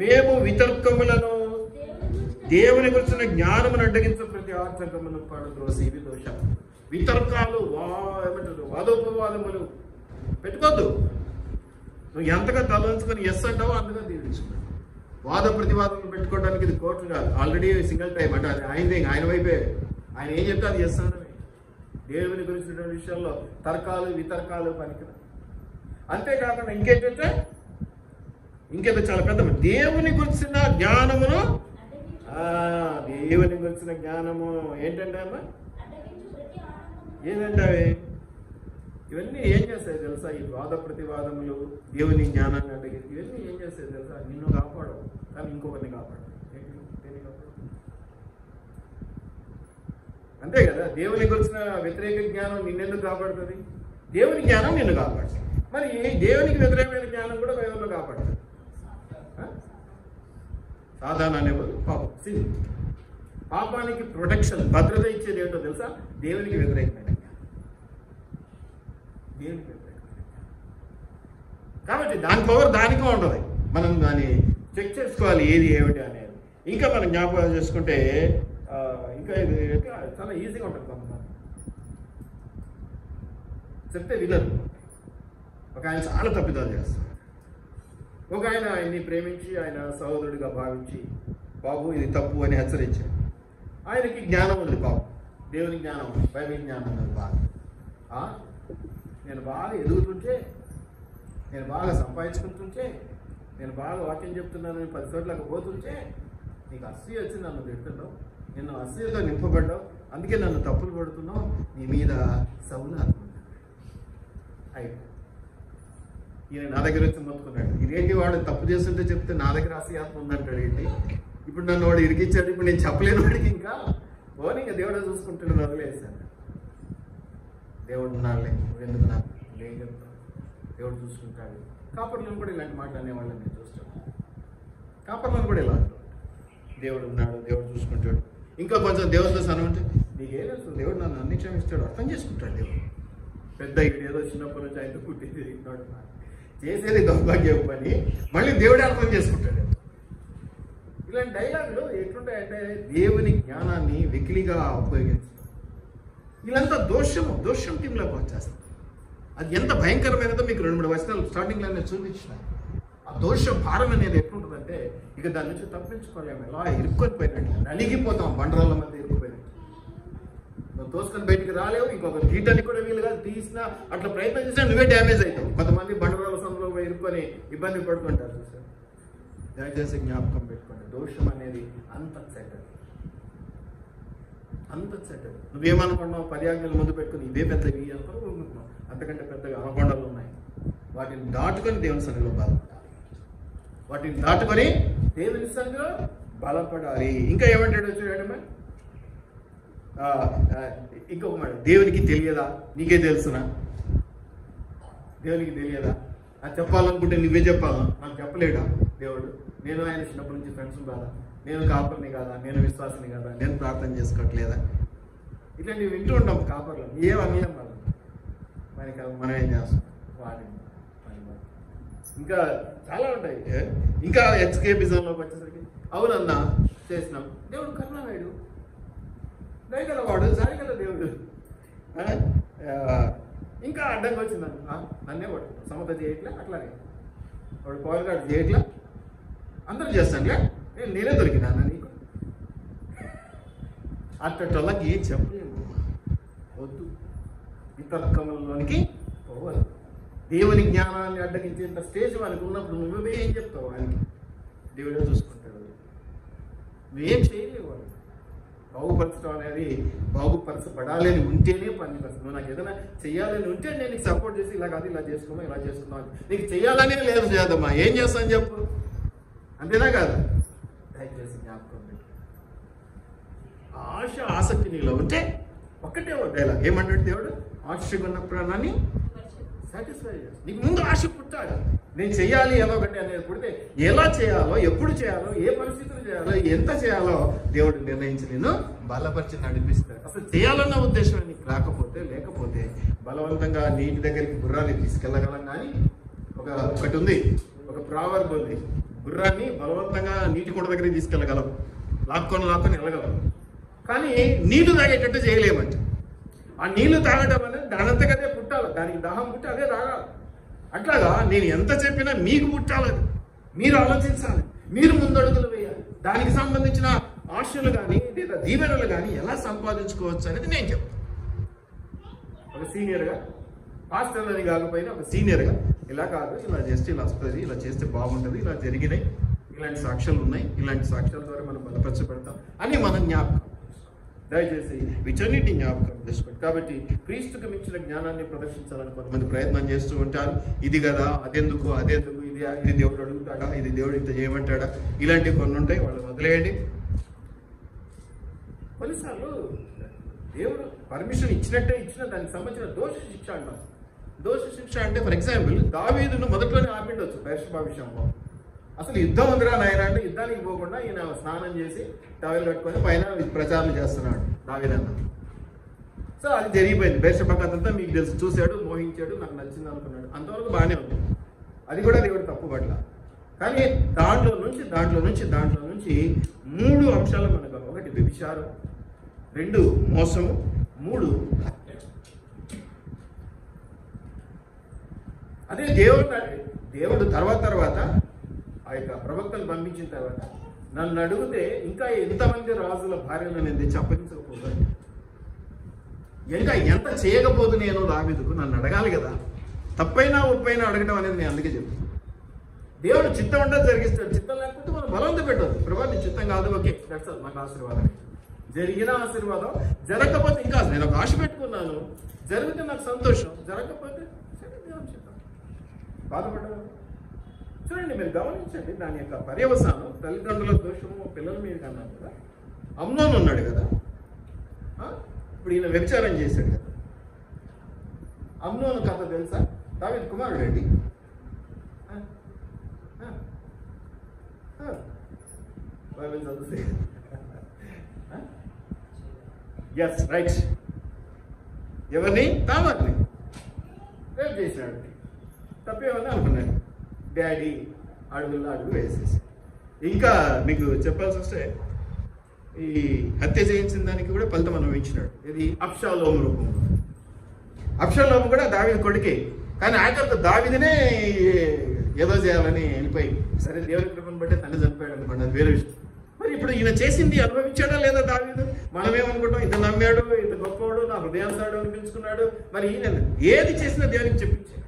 మేము వితర్కములను, దేవుని గురించిన జ్ఞానమును అడ్డగించిన ప్రతి ఆటంకమును పడద్రోసి. ఇవి దోషాలు. వితర్కాలు, ఏమంటారు, వాదోపవాదములు పెట్టుకోవద్దు. నువ్వు ఎంతగా తలంచుకొని ఎస్ అంటావో అంతగా దీవించుకున్నావు. వాద ప్రతివాదములు పెట్టుకోవడానికి ఇది కోర్టు కాదు. ఆల్రెడీ సింగిల్ టైం అంటే అది ఆయనదే, ఆయన వైపే. ఆయన ఏం చెప్తే అది ఎస్ అనడమే. దేవుని గురించినటువంటి విషయాల్లో తర్కాలు, వితర్కాలు పనికిరా. అంతేకాకుండా ఇంకేంటంటే ఇంకేదో చాలా పెద్ద దేవుని గురించిన జ్ఞానమును, దేవుని గురించిన జ్ఞానము ఏంటంటే అమ్మా, ఏంటంటే అవి ఇవన్నీ ఏం చేస్తాయి తెలుసా? ఈ వాద ప్రతివాదములు, దేవుని జ్ఞానాన్ని అడిగి ఇవన్నీ ఏం చేస్తాయి తెలుసా? నిన్ను కాపాడవు, కానీ ఇంకొకరిని కాపాడు. అంతే కదా. దేవుని గురించిన వ్యతిరేక జ్ఞానం నిన్నెందుకు కాపాడుతుంది? దేవుని జ్ఞానం నిన్ను కాపాడుతుంది. మరి దేవునికి వ్యతిరేకమైన జ్ఞానం కూడా ఎవరిలో కాపాడుతుంది? సాధారణ అనేవాళ్ళు పాపం, సిన్. పాపానికి ప్రొటెక్షన్, భద్రత ఇచ్చేది ఏంటో తెలుసా? దేవునికి వ్యతిరేకమైన జ్ఞానం. దేవునికి వ్యతిరేకమైన జ్ఞానం. కాబట్టి దాని పవర్ దానికే ఉంటుంది. మనం దాన్ని చెక్ చేసుకోవాలి ఏది ఏమిటి అనేది. ఇంకా మనం జ్ఞాపకం చేసుకుంటే ఇంకా ఇది చాలా ఈజీగా ఉంటుంది. కొంతమంది చెప్తే వినరు. ఒక ఆయన చాలా తప్పిదాలు చేస్తాడు. ఒక ఆయన్ని ప్రేమించి ఆయన సహోదరుడిగా భావించి బాబు ఇది తప్పు అని హెచ్చరించాడు. ఆయనకి జ్ఞానం ఉంది, బాబు దేవుని జ్ఞానం ఉంది, బైబిల్ జ్ఞానం ఉంది బాగా. నేను బాగా ఎదుగుతుంటే, నేను బాగా సంపాదించుకుంటుంటే, నేను బాగా వాక్యం చెప్తున్నాను 10 చోట్లకు పోతుంటే నీకు అసూయ వచ్చి నన్ను తిడుతున్నావు, నిన్ను అసూయతో నింపబడ్డావు, అందుకే నన్ను తప్పులు పడుతున్నావు, నీ మీద సౌలు ఆత్మ అయిపో. ఈయన నా దగ్గర వచ్చి మొత్తుకున్నాడు. ఇదేంటి వాడు తప్పు చేస్తుంటే చెప్తే నా దగ్గర అసూయ ఆత్మ ఉందంటాడు ఏంటి? ఇప్పుడు నన్ను వాడు ఇరికిచ్చాడు, ఇప్పుడు నేను చెప్పలేను వాడికి. ఇంకా పోనీ ఇంకా దేవుడే చూసుకుంటాడు, వదిలేసాను. దేవుడు ఉన్నాడులే, ఎందుకు నాకు ఏం చెప్తాను, దేవుడు చూసుకుంటాడు. కాపర్లను కూడా ఇలాంటి మాటలు అనేవాళ్ళని నేను చూస్తాను. కాపర్లను కూడా ఇలా దేవుడు ఉన్నాడు, దేవుడు చూసుకుంటాడు. ఇంకా కొంచెం దేవుడితో సనం ఉంటే నీకేం తెలుసు, దేవుడు నన్ను అన్ని క్షమిస్తాడు, అర్థం చేసుకుంటాడు దేవుడు. పెద్ద ఏదో చిన్నప్పటి నుంచి ఆయన పుట్టింది చేసేది దౌర్భాగ్యం పని, మళ్ళీ దేవుడే అర్థం చేసుకుంటాడు. ఇలాంటి డైలాగులు ఎట్లుంటాయంటే దేవుని జ్ఞానాన్ని వెకిలిగా ఉపయోగించడం. వీళ్ళంతా దోషం టీంలోకి వచ్చేస్తారు. అది ఎంత భయంకరమైనదో మీకు 2-3 వచనాలు స్టార్టింగ్లో నేను చూపించిన. ఆ దోష భారం అనేది ఎట్లుంటుందంటే ఇక దాని నుంచి తప్పించుకోలేము. ఎలా ఇరుక్కొని పోయినట్టు నలిగిపోతాం, బండరాళ్ళ మధ్య ఇరుక్కుపోయినట్టు. నువ్వు తోసుకొని బయటికి రాలేవు, ఇంకొక తీయటానికి కూడా వీలుగా తీసినా అట్లా ప్రయత్నం చేసినా నువ్వే డ్యామేజ్ అవుతావు. కొంతమంది బండరాళ్ళ సందులో ఇరుక్కొని ఇబ్బంది పడుతుంటారు. చూసారు, దయచేసి జ్ఞాపకం పెట్టుకోండి, దోషం అనేది అంత చెడ్డది. నువ్వేమనుకున్నావు, 10 ఆజ్ఞలు ముందు పెట్టుకుని ఇవే పెద్దవి అనుకున్నావు. అంతకంటే పెద్దగా అనకొండలు ఉన్నాయి. వాటిని దాటుకొని దేవుని సన్నిధిలో బలపడాలి. ఇంకా ఏమంటాడు చూడండి, ఇంకొక మాట, దేవునికి తెలియదా, నీకే తెలుసునా? దేవునికి తెలియదా? అది చెప్పాలనుకుంటే నువ్వే చెప్పాలా? నాకు చెప్పలేడా దేవుడు? నేను ఆయన చిన్నప్పటి నుంచి ఫ్రెండ్స్ కాదా, నేను కాపర్ని కాదా, నేను విశ్వాసిని కాదా, నేను ప్రార్థన చేసుకోవట్లేదా? ఇట్లాంటివి వింటూ ఉంటాం కాపర్లు. ఏమని మనకి మనం ఏం చేస్తాం వాడిని. ఇంకా చాలా ఉంటాయి. ఇంకా ఎస్కేపిజంలోకి వచ్చేసరికి అవునన్నా చేసినాం, దేవుడు కరుణామయుడు, దయగలవాడు, సరిగల దేవుడు. ఇంకా అడ్డంగా వచ్చిందన్న నన్నే వాడు సమత చేయట్లే, అట్లాగే వాడు పవర్గాడు చేయట్లా, అందరూ చేస్తానులే, నేనే దొరికినా నీకు. అట్టోళ్ళకి ఏం చెప్పలేము, వద్దు, వితర్కములలోనికి పోవాలి. దేవుని జ్ఞానాన్ని అడ్డగించేంత స్టేజ్ వాళ్ళకి ఉన్నప్పుడు నువ్వే ఏం చెప్తావు? ఆయనకి దేవుడే చూసుకుంటాడు. నువ్వేం చేయలేవు. వాళ్ళు బాగుపరచడం అనేది బాగుపరచబడాలి అని ఉంటేనే పని. నువ్వు నాకు ఏదైనా చెయ్యాలని ఉంటే నేను నీకు సపోర్ట్ చేసి ఇలా కాదు ఇలా చేసుకున్నావు ఇలా చేసుకున్నావు, నీకు చెయ్యాలనే లేదు చేద్దామా, ఏం చేస్తాను చెప్పు, అంతేనా కాదు? దయచేసి జ్ఞాపకం పెట్టి ఆశ ఆసక్తి నీలో ఉంటే ఒక్కటే డైలాగ్ ఏమంటాడు దేవుడు, ఆశగా ఉన్న ప్రాణాన్ని సాటిస్ఫై చేస్తాడు. నీకు ముందు ఆశ పుట్టాలి, నేను చెయ్యాలి ఏదో ఒకటి అనేది పుడితే ఎలా చేయాలో, ఎప్పుడు చేయాలో, ఏ పరిస్థితులు చేయాలో, ఎంత చేయాలో దేవుడు నిర్ణయించి నేను బలపరిచి నడిపిస్తాడు. అసలు చేయాలన్న ఉద్దేశం నీకు లేకపోతే బలవంతంగా నీటి దగ్గరికి గుర్రాన్ని తీసుకెళ్ళగలం. కానీ ఒకటి ఉంది, ఒక ప్రావర్బ్ ఉంది, గుర్రాన్ని బలవంతంగా నీటి కొండ దగ్గరికి తీసుకెళ్ళగలం, లాక్కొని వెళ్ళగలం, కానీ నీళ్లు తాగేటట్టు చేయలేమంట. ఆ నీళ్లు తాగటం అనేది దానంతకదే పుట్టాలి, దానికి దాహం పుట్టి అదే తాగాలి. అట్లాగా నేను ఎంత చెప్పినా మీకు పుట్టాలని మీరు ఆలోచించాలి, మీరు ముందడుగులు వేయాలి. దానికి సంబంధించిన ఆశలు కానీ లేదా దీవెనలు కానీ ఎలా సంపాదించుకోవచ్చు అనేది నేను చెప్తాను. ఒక సీనియర్గా, పాస్టర్ అని కాకపోయినా ఒక సీనియర్గా ఇలా కాదు, ఇలా చేస్తే ఇలా వస్తుంది, ఇలా చేస్తే బాగుంటుంది, ఇలా జరిగినాయి, ఇలాంటి సాక్ష్యాలు ఉన్నాయి, ఇలాంటి సాక్ష్యాల ద్వారా మనం బలపరచబడతాం అని మనం జ్ఞాపకం దయచేసి వీటన్నిటిని జ్ఞాపకం చేసుకోండి. కాబట్టి క్రీస్తుకు మించిన జ్ఞానాన్ని ప్రదర్శించాలని కొంతమంది ప్రయత్నం చేస్తూ ఉంటారు. ఇది కదా, అదెందుకు, ఇది దేవుడు అడుగుతాడా, ఇది దేవుడు ఇంత చేయమంటాడా, ఇలాంటివి కొన్ని ఉంటాయి, వాళ్ళు వదిలేయండి. కొన్నిసార్లు దేవుడు పర్మిషన్ ఇచ్చినా దానికి సంబంధించిన దోష శిక్ష అంటారు. దోష శిక్ష అంటే ఫర్ ఎగ్జాంపుల్ దావీదును మొదట్లోనే ఆపిండొచ్చు బెర్షెబా విషయంలో. అసలు యుద్ధం ఉందిరా నాయన అంటే యుద్ధానికి పోకుండా ఈయన స్నానం చేసి టవల్ కట్టుకొని పైన ప్రచారం చేస్తున్నాడు దావీదన్న. సో అది జరిగిపోయింది. బెర్షెబా కథ అంతా మీకు తెలుసు. చూశాడు, మోహించాడు, నాకు నచ్చింది అనుకున్నాడు, అంతవరకు బాగానే ఉంది. అది కూడా దేవుడు తప్పు పట్ల. కానీ దాంట్లో నుంచి 3 అంశాలు మనకు. 1 వ్యభిచారం, 2 మోసము, 3 హత్య. అదే దేవుడు తర్వాత ఆ యొక్క ప్రవక్తను పంపించిన తర్వాత నన్ను అడిగితే ఇంకా ఎంతమంది రాజుల భార్యలు నేను తెచ్చి అప్పగించకపోతాను, ఇంకా ఎంత చేయకపోదు నేను దావీదుకు, నన్ను అడగాలి కదా. తప్పైనా ఒప్పైనా అడగడం అనేది నేను అందుకే చెప్తాను. దేవుడు చిత్తం అంటే జరిగిస్తాడు, చిత్తం లేకపోతే మనం బలవంత పెట్టదు. ప్రభావ నీ చిత్తం కాదు, ఓకే దట్స్ ఆల్, నాకు ఆశీర్వాదం. జరిగిన ఆశీర్వాదం, జరగకపోతే ఇంకా నేను ఒక ఆశ పెట్టుకున్నాను, జరిగితే నాకు సంతోషం, జరగకపోతే దేవుని చిత్తం, బాధపడ్డాను. చూడండి, మీరు గమనించండి దాని యొక్క పర్యవసానం. తల్లిదండ్రుల దోషము పిల్లల మీద కన్నాను కదా. అమ్నోను ఉన్నాడు కదా, ఇప్పుడు ఈయన వ్యభిచారం చేశాడు కదా. అమ్నోను కథ తెలుసా? దావీదు కుమారుడు అండి. బైబిల్ చదివితే ఎస్ రైట్. ఎవరిని? తామార్ని రేపు చేసినాడు. తప్పేమని అనుకున్నాడు. డాడీ అడుగుల్లో అడుగు వేసేసి. ఇంకా మీకు చెప్పాల్సి వస్తే ఈ హత్య చేయించిన దానికి కూడా ఫలితం అనుభవించినాడు. ఇది అబ్షాలోము రూపంలో. అబ్షాలోము కూడా దావీదు కొడుకే, కానీ ఆఖరికి దావీదునే ఏదో చేయాలని వెళ్ళిపోయి, సరే దేవుని కృపను బట్టి తండ్రి చనిపోయాడు అనుకోండి, అది వేరే విషయం. మరి ఇప్పుడు ఈయన చేసింది అనుభవించాడా లేదా దావీదు? మనమేమనుకుంటాం, ఇంత నమ్మాడు, ఇంత గొప్పవాడు, నా హృదయాన్సాడు అని పిలుచుకున్నాడు. మరి ఈయన ఏది చేసినా దేవునికి చెప్పించాడు.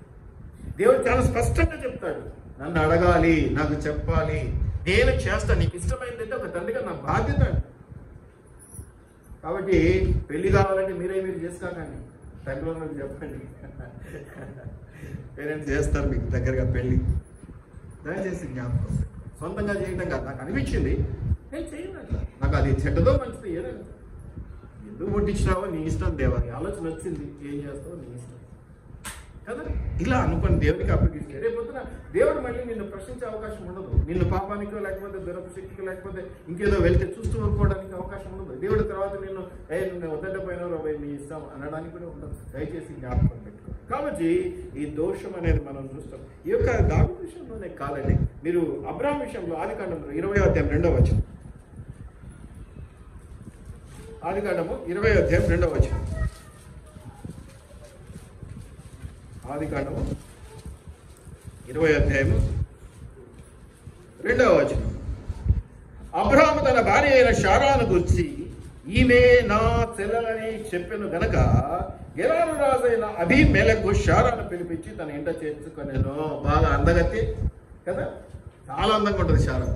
దేవుడు చాలా స్పష్టంగా చెప్తాడు, నన్ను అడగాలి, నాకు చెప్పాలి, నేను చేస్తాను, నీకు ఇష్టమైందంటే ఒక తండ్రిగా నా బాధ్యత. కాబట్టి పెళ్లి కావాలంటే మీరు చేసుకోకండి, తండ్రి చెప్పండి. పేరెంట్స్ చేస్తారు మీకు దగ్గరగా పెళ్లి. దయచేసి జ్ఞాపకం, సొంతంగా చేయడం కాదు. నాకు అనిపించింది, నేను చేయను అట్లా, నాకు అది చెడ్డదో మంచిదో ఏదైనా. ఎందుకు ముట్టించినావో నీ ఇష్టం దేవా, ఆలోచన వచ్చింది, ఏం చేస్తావో నీ ఇష్టం కదా. ఇలా అనుకుని దేవునికి అప్పగిస్తే రేపొద్దున దేవుడు మళ్ళీ నిన్ను ప్రశ్నించే అవకాశం ఉండదు. నిన్ను పాపానికో లేకపోతే దురపశక్తికో లేకపోతే ఇంకేదో వెళ్తే చూస్తూ ఊరుకోవడానికి అవకాశం ఉండదు. దేవుడి తర్వాత నిన్ను నువ్వు వద్దంటే పోయినా నీ ఇష్టం అనడానికి కూడా ఉండదు. దయచేసి జ్ఞాపకం పెట్టుకో. కాబట్టి ఈ దోషం అనేది మనం చూస్తాం. ఈ యొక్క దావీదు విషయంలోనే కాదండి, మీరు అబ్రాహాము విషయంలో ఆదికాండంలో 20వ అధ్యాయం 2వ వచనం, ఆదికాండము 20వ అధ్యాయం 2వ వచనం, ఆదికాండము 20వ అధ్యాయము 2వ వచనం. అబ్రాహాము తన భార్య అయిన శారాను గురించి ఈమె నా చెల్లెలని చెప్పెను గనక గెరారు రాజైన అబీమెలెకు శారాను పిలిపించి తన ఇంట చేర్చుకొనెను. బాగా అందగత్తి కదా, చాలా అందంగా ఉంటుంది శారా.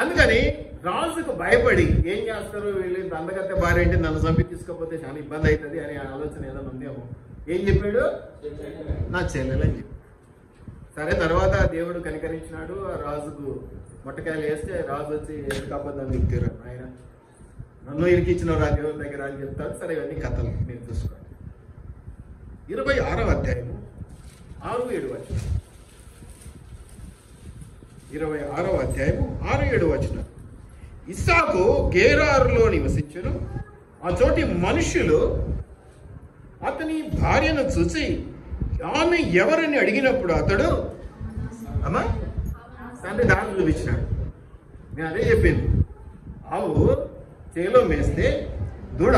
అందుకని రాజుకు భయపడి ఏం చేస్తారు, వీళ్ళు ఇంత అందగత్తే భార్య ఏంటి, నన్ను చంపి తీసుకోకపోతే చాలా ఇబ్బంది అవుతుంది అనే ఆలోచన ఏదైనా ఉందేమో. ఏం చెప్పాడు? నా చెల్లెలని చెప్పి. సరే, తర్వాత దేవుడు కనికరించినాడు. ఆ రాజుకు మొట్టకాయలు వేస్తే రాజు వచ్చి కాకపోతే దిగుతారు, ఆయన నన్ను ఇరికిచ్చిన రా దేవుని దగ్గర అని చెప్తాడు. సరే, ఇవన్నీ కథలు మీరు చూసుకోండి. 26వ అధ్యాయము 6-7 వచనం, 26వ అధ్యాయము 6-7 వచనం. ఇస్సాకు గేరారులో నివసించును. ఆ చోటి మనుషులు అతని భార్యను చూసి ఆమె ఎవరని అడిగినప్పుడు అతడు అమ్మా తండ్రి దాన్ని చూపించినాడు. నేను అదే చెప్పింది, ఆవు చేలో మేస్తే దూడ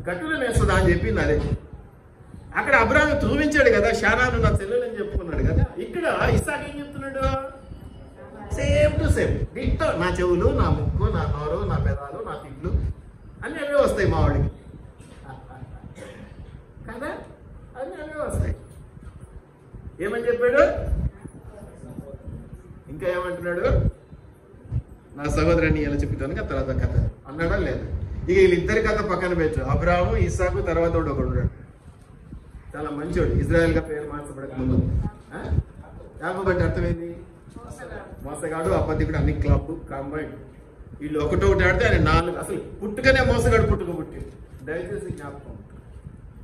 గట్టులో మేస్తుందా అని చెప్పింది. అదే అక్కడ అబ్రాహాము చూపించాడు కదా, శారాను నా చెల్లెలని చెప్పుకున్నాడు కదా. ఇక్కడ ఇస్సాకు ఏం చెప్తున్నాడు? Same to same ditto. నా చెవులు, నా ముక్కు, నా నోరు, నా పెదాలు, నా తిట్లు అన్నీ అవే వస్తాయి మా వాడికి కదా, అన్నీ అవే వస్తాయి. ఏమని చెప్పాడు? ఇంకా ఏమంటున్నాడు? నా సహోదరుని ఎలా చెప్తాను తర్వాత కథ అన్నాడా లేదు? ఇక వీళ్ళిద్దరి కథ పక్కన పెట్టు. అబ్రాహాము, ఇస్సాకు, తర్వాత ఒకడు ఉన్నాడు, చాలా మంచోడు, ఇజ్రాయెల్ గా పేరు మార్చబడక ముందు. యాకోబు అంటే అర్థమైంది, మోసగాడు, అబద్ధికుడు, అన్ని క్లబ్ కంబైండ్. వీళ్ళు ఒకటొకటి ఆడితే ఆయన 4. అసలు పుట్టుకనే మోసగాడు పుట్టి. దయచేసి జ్ఞాపకం,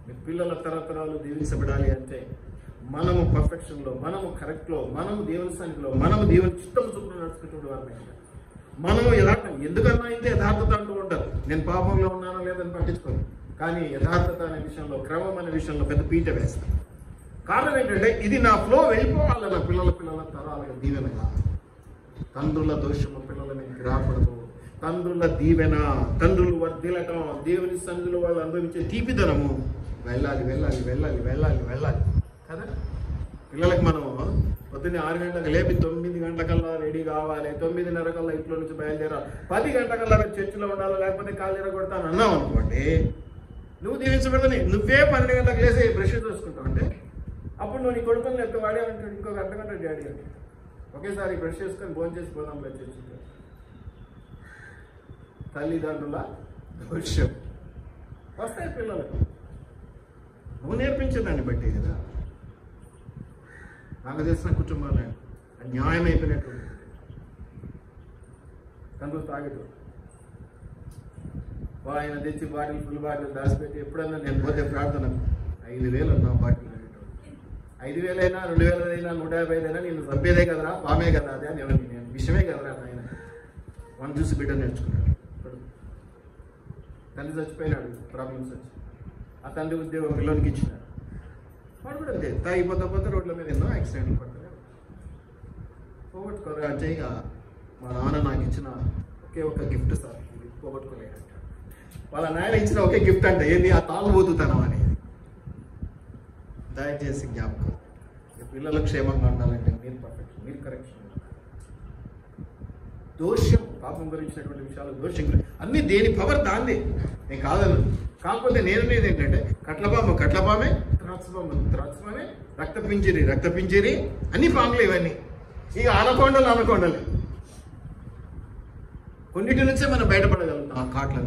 మీ పిల్లల తరతరాలు దీవించబడాలి అంటే మనము పర్ఫెక్షన్లో, మనము కరెక్ట్లో, మనము దేవుని సన్నిధిలో, మనము దేవుని చిత్తము చొప్పున నడుచుకుంటున్న వారిని. మనము యథార్థం, ఎందుకన్నా అయితే యథార్థత అంటూ ఉంటారు. నేను పాపంలో ఉన్నానో లేదని పట్టించుకోను. కానీ యథార్థత అనే విషయంలో, క్రమం అనే విషయంలో పెద్ద పీట వేస్తాను. కారణం ఏంటంటే ఇది నా ఫ్లో వెళ్ళిపోవాలి, నా పిల్లల తరాలుగా దీవెనగా. తండ్రుల దోషము పిల్లల మీదకి రాకూడదు. తండ్రుల దీవెన, తండ్రులు వర్ధిల్లటం, దేవుని సన్నిధిలో వాళ్ళు అనుభవించే తీపిదనము వెళ్ళాలి వెళ్ళాలి వెళ్ళాలి వెళ్ళాలి వెళ్ళాలి కదా. పిల్లలకు మనం పొద్దున్నే 6 గంటలకు లేపి 9 గంటలకల్లా రెడీ కావాలి, 9:30 కల్లా ఇంట్లో నుంచి బయలుదేరాలి, 10 గంటలకల్లా చర్చిలో ఉండాలి, లేకపోతే కాళ్ళు ఎరగొడతాను అన్నావు అనుకోండి, నువ్వు దీవించబడతానే. నువ్వే 12 గంటలకు లేసి బ్రష్ చేసుకుంటావు అంటే అప్పుడు నువ్వు నీ కొడుకుని లేకపోతే వాడే అంటాడు, ఇంకొక అర్ధగంట డాడీ అంటే ఒకేసారి బ్రష్ చేసుకొని భోజనం చేసి పోదాం చర్చి. తల్లిదండ్రుల దోషం వస్తాయి పిల్లలకు. నువ్వు నేర్పించేదాన్ని బట్టి కదా. నాకు తెలిసిన కుటుంబాలు న్యాయం అయిపోయినటువంటి తండ్రులు తాగేటు ఆయన తెచ్చి బాటిల్, ఫుల్ బాటిల్ దాచిపెట్టి ఎప్పుడన్నా నేను పోతే ప్రార్థన 5,000 అన్నా బాటిల్, 5,000 అయినా 2,000 అయినా 150 అయినా నేను చంపేదే కదరా, పామే కదా, అదే నేను విషయమే కదరా ఆయన. మనం చూసి బిడ్డ నేర్చుకున్నాడు. తండ్రి చచ్చిపోయినాడు, ప్రాబ్లమ్స్ వచ్చి ఆ తండ్రి ఉద్యోగం పిల్లలకి ఇచ్చినాడు. వాడు కూడా అంతే, తాగిపోతే రోడ్ల మీద ఎన్నో యాక్సిడెంట్లు పడతాయి. పోగొట్టుకోరా అజయ్గా మా నాన్న నాకు ఇచ్చిన ఒకే ఒక గిఫ్ట్ సార్, ఇది పోగొట్టుకోలేదంట. వాళ్ళ నాయన ఇచ్చిన ఒకే గిఫ్ట్ అంటే ఏంది, ఆ తాగుబోతుతనం అనేది. దయచేసి జ్ఞాపకం, పిల్లలు క్షేమంగా ఉండాలంటే మీరు పర్ఫెక్షన్, మీరు కరెక్షన్. దోషం, పాపం గురించినటువంటి విషయాలు, దోషం గురించి అన్ని దేని పవర్ దాంది, నేను కాదను. కాకపోతే నేను అనేది ఏంటంటే కట్లపామే, త్రాచుపామే, రక్తపింజరి అన్ని పాములు ఇవన్నీ. ఇక అనకొండలు కొన్నిటి నుంచే మనం బయటపడగలుగుతాం. ఆ కాట్ల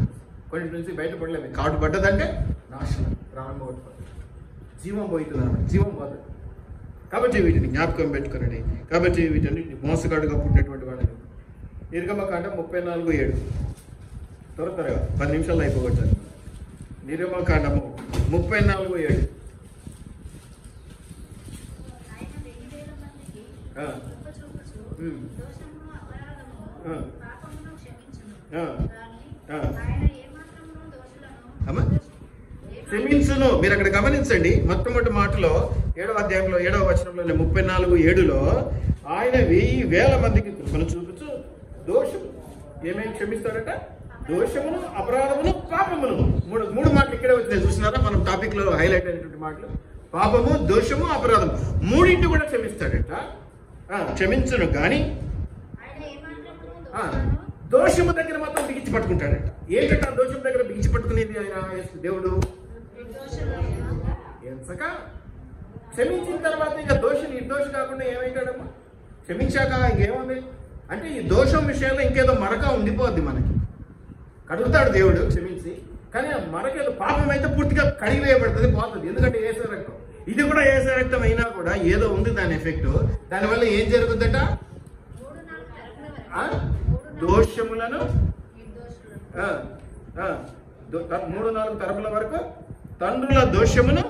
కొన్నిటి నుంచి బయటపడలేదు. కాటు పడ్డదంటే నాశనం, ప్రాణం పోతుంది, జీవం పోతుంది అన్నమాట, జీవం పోతుంది. కాబట్టి వీటిని జ్ఞాపకం పెట్టుకునండి. కాబట్టి వీటన్నిటిని మోసగాడుగా పుట్టినటువంటి వాళ్ళని నిర్గమకాండం 34:7 త్వరగా 10 నిమిషాలు అయిపోగొచ్చాను. నిర్గమకాండము 34:7. క్షమించును. మీరు అక్కడ గమనించండి, మొట్టమొదటి మాటలో 7వ అధ్యాయంలో 7వ వచనంలో 34:7లో ఆయన 1000 మందికి కృపను చూపుచు దోషము ఏమేమి క్షమిస్తాడట, దోషమును, అపరాధమును, పాపమును. మూడు మాటలు ఇక్కడే వచ్చినాయి చూసినారా, మనం టాపిక్ లో హైలైట్ అయినటువంటి మాటలు. పాపము, దోషము, అపరాధము మూడింటి కూడా క్షమిస్తాడట. క్షమించును కానీ దోషము దగ్గర మాత్రం బిగించి పట్టుకుంటాడట. ఏంటంటే ఆ దోషం దగ్గర బిగించి పట్టుకునేది ఆయన దేవుడు ఎంతక క్షమించిన తర్వాత ఇక దోషి నిర్దోషి కాకుండా ఏమైతాడమ్మా, క్షమించాక ఇంకేముంది అంటే ఈ దోషం విషయంలో ఇంకేదో మరక ఉండిపోద్ది. మనకి కడుగుతాడు దేవుడు క్షమించి, కానీ ఆ మరకేదో పాపం అయితే పూర్తిగా కడిగివేయబడుతుంది, పోతుంది. ఎందుకంటే ఏసే రక్తం, ఇది కూడా ఏసే రక్తం అయినా కూడా ఏదో ఉంది దాని ఎఫెక్ట్. దానివల్ల ఏం జరుగుతుందట, దోషములను 3-4 తరముల వరకు తండ్రుల దోషమును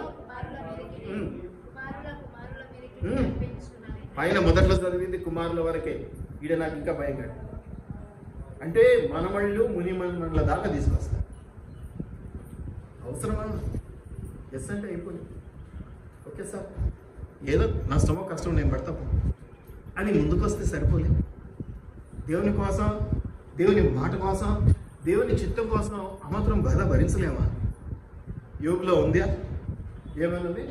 పైన మొదట్లో చదివింది కుమారుల వరకే. ఈడ నాకు ఇంకా భయం కాదు. అంటే మనమళ్ళు మునిమనుల దాకా తీసుకొస్తారు. అవసరమా? ఎస్ అంటే అయిపోయింది, ఓకే సార్ ఏదో నష్టమో కష్టం నేను పడతాము అని ముందుకు వస్తే సరిపోలేదు. దేవుని కోసం, దేవుని మాట కోసం, దేవుని చిత్తం కోసం అమాత్రం బాధ భరించలేమా? యోగులో ఉందా? ఏమన్నది?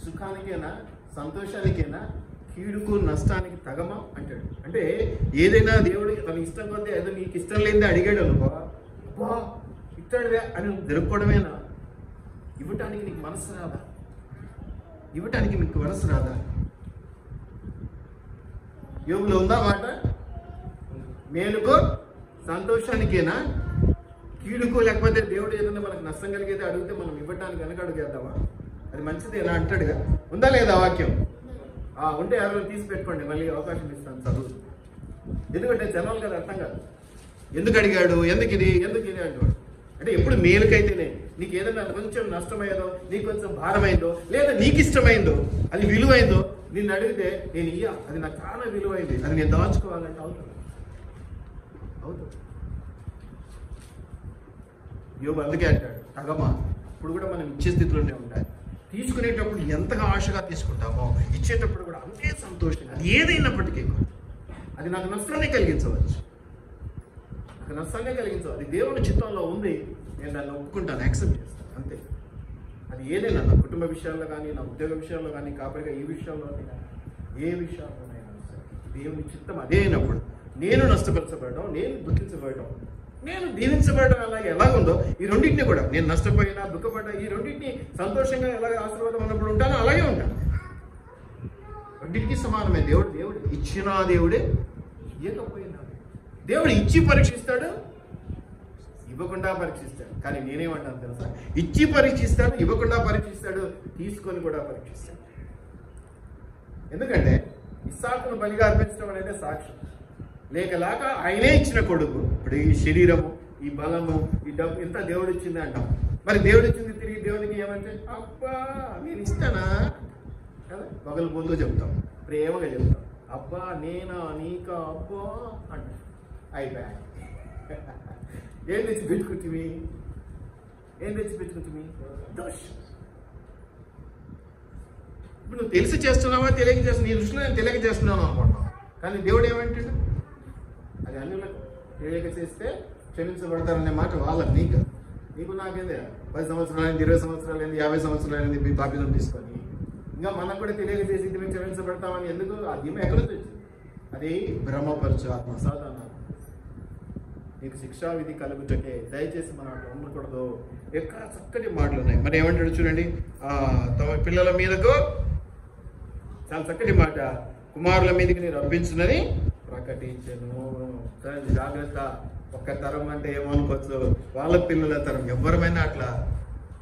సుఖానికైనా సంతోషానికైనా కీడుకు నష్టానికి తగమా అంటాడు. అంటే ఏదైనా దేవుడు తన ఇష్టం కొద్ది ఏదో నీకు ఇష్టం లేదే అడిగాడు అనుకో, అబ్బా ఇస్తాడువే అని దొరుకుకోవడమేనా? ఇవ్వటానికి నీకు మనసు రాదా? ఇవ్వటానికి మీకు మనసు రాదా? యోగులో ఉందా మాట? మేలుకో సంతోషానికేనా, కీడుకో, లేకపోతే దేవుడు ఏదైనా మనకు నష్టం కలిగేది అడిగితే మనం ఇవ్వటానికి వెనక అడుగేద్దామా? అది మంచిదేనా అంటాడుగా. ఉందా లేదా వాక్యం? ఉంటే ఎవరైనా తీసి పెట్టుకోండి, మళ్ళీ అవకాశం ఇస్తాను చదువు. ఎందుకంటే జనాలు కదా అర్థం కాదు, ఎందుకు అడిగాడు, ఎందుకు ఇది అంటాడు. అంటే ఎప్పుడు మేలుకైతేనే, నీకు ఏదైనా కొంచెం నష్టమైందో, నీకు కొంచెం భారమైందో, లేదా నీకు ఇష్టమైందో, అది విలువైందో నిన్ను అడిగితే నేను అది నాకు చాలా విలువైంది, అది నేను దాచుకోవాలంటే అవుతుంది. యోబు అందుకే అంటాడు, తగమా అప్పుడు కూడా మనం ఇచ్చే స్థితిలోనే ఉండాలి. తీసుకునేటప్పుడు ఎంతగా ఆశగా తీసుకుంటామో ఇచ్చేటప్పుడు కూడా అంతే సంతోషంగా, అది ఏదైనప్పటికీ కూడా అది నాకు నష్టాన్ని కలిగించవచ్చు, నాకు నష్టాన్ని కలిగించవచ్చు. అది దేవుని చిత్తంలో ఉంది, నేను దాన్ని ఒప్పుకుంటాను, యాక్సెప్ట్ చేస్తాను, అంతే. అది ఏదైనా నా కుటుంబ విషయాల్లో కానీ, నా ఉద్యోగ విషయాల్లో కానీ, కాపరిగా ఈ విషయాల్లో కానీ, ఏ విషయాల్లోనైనా సరే దేవుని చిత్తం అదే అయినప్పుడు నేను నష్టపరచబడడం, నేను దుఃఖించబడడం, నేను దీవించబడడం ఎలాగుందో ఈ రెండింటిని కూడా, నేను నష్టపోయినా దుఃఖపడ్డా ఈ రెండింటిని సంతోషంగా ఎలాగ ఆశీర్వాదం ఉన్నప్పుడు ఉంటానో అలాగే ఉంటాను. రెండింటికి సమానమే. దేవుడు ఇచ్చిన దేవుడే, ఇవ్వకపోయినా దేవుడు ఇచ్చి పరీక్షిస్తాడు, ఇవ్వకుండా పరీక్షిస్తాడు. కానీ నేనేమంటాను తెలుసా, ఇచ్చి పరీక్షిస్తాడు, ఇవ్వకుండా పరీక్షిస్తాడు, తీసుకొని కూడా పరీక్షిస్తాడు. ఎందుకంటే ఇస్సాకును బలిగా అర్పించడం అనేది సాక్ష్యం. లేక ఆయనే ఇచ్చిన కొడుకు. ఇప్పుడు ఈ శరీరము, ఈ బలము, ఈ డబ్బు ఇంత దేవుడు ఇచ్చింది అంటాం. మరి దేవుడు ఇచ్చింది తిరిగి దేవునికి ఏమంటే అబ్బా నేను ఇస్తానా కదా, పగలు పోతూ చెప్తాం, ప్రేమగా చెప్తాం, అబ్బా నేనా నీకా అబ్బా అంట. అయిపోయా ఏం తెచ్చి పెట్టుకుంటుంది, దోషం. ఇప్పుడు నువ్వు తెలిసి చేస్తున్నావా తెలియక చేస్తున్నావు, నీ దృష్టిలో నేను తెలియక చేస్తున్నాను అనుకుంటున్నావు. కానీ దేవుడు ఏమంటాడు, అది అన్యులకు తెలియక చేస్తే క్షమించబడతారనే మాట వాళ్ళకి, నీకు నాకేందే 10 సంవత్సరాలైంది, 20 సంవత్సరాలైంది, 50 సంవత్సరాలైంది మీ బాప్తిజం తీసుకొని ఇంకా మనకు కూడా తెలియక చేసి ఇది మేము క్షమించబడతామని ఎందుకు? అది ఎక్కడ నుంచి వచ్చింది? అది భ్రమపరచు ఆత్మ సాధారణ. నీకు శిక్షా విధి కలుగుటకే దయచేసి మనం అట్లా ఉండకూడదు. ఎక్కడ చక్కటి మాటలు ఉన్నాయి. మరి ఏమంటాడు చూడండి, తమ పిల్లల మీదకు, చాలా చక్కటి మాట, కుమారుల మీదకి నేను రప్పించునని ప్రకటించను. జాగ్రత్త. ఒక్క తరం అంటే ఏమనుకోవచ్చు, వాళ్ళ పిల్లల తరం ఎవరమైనా అట్లా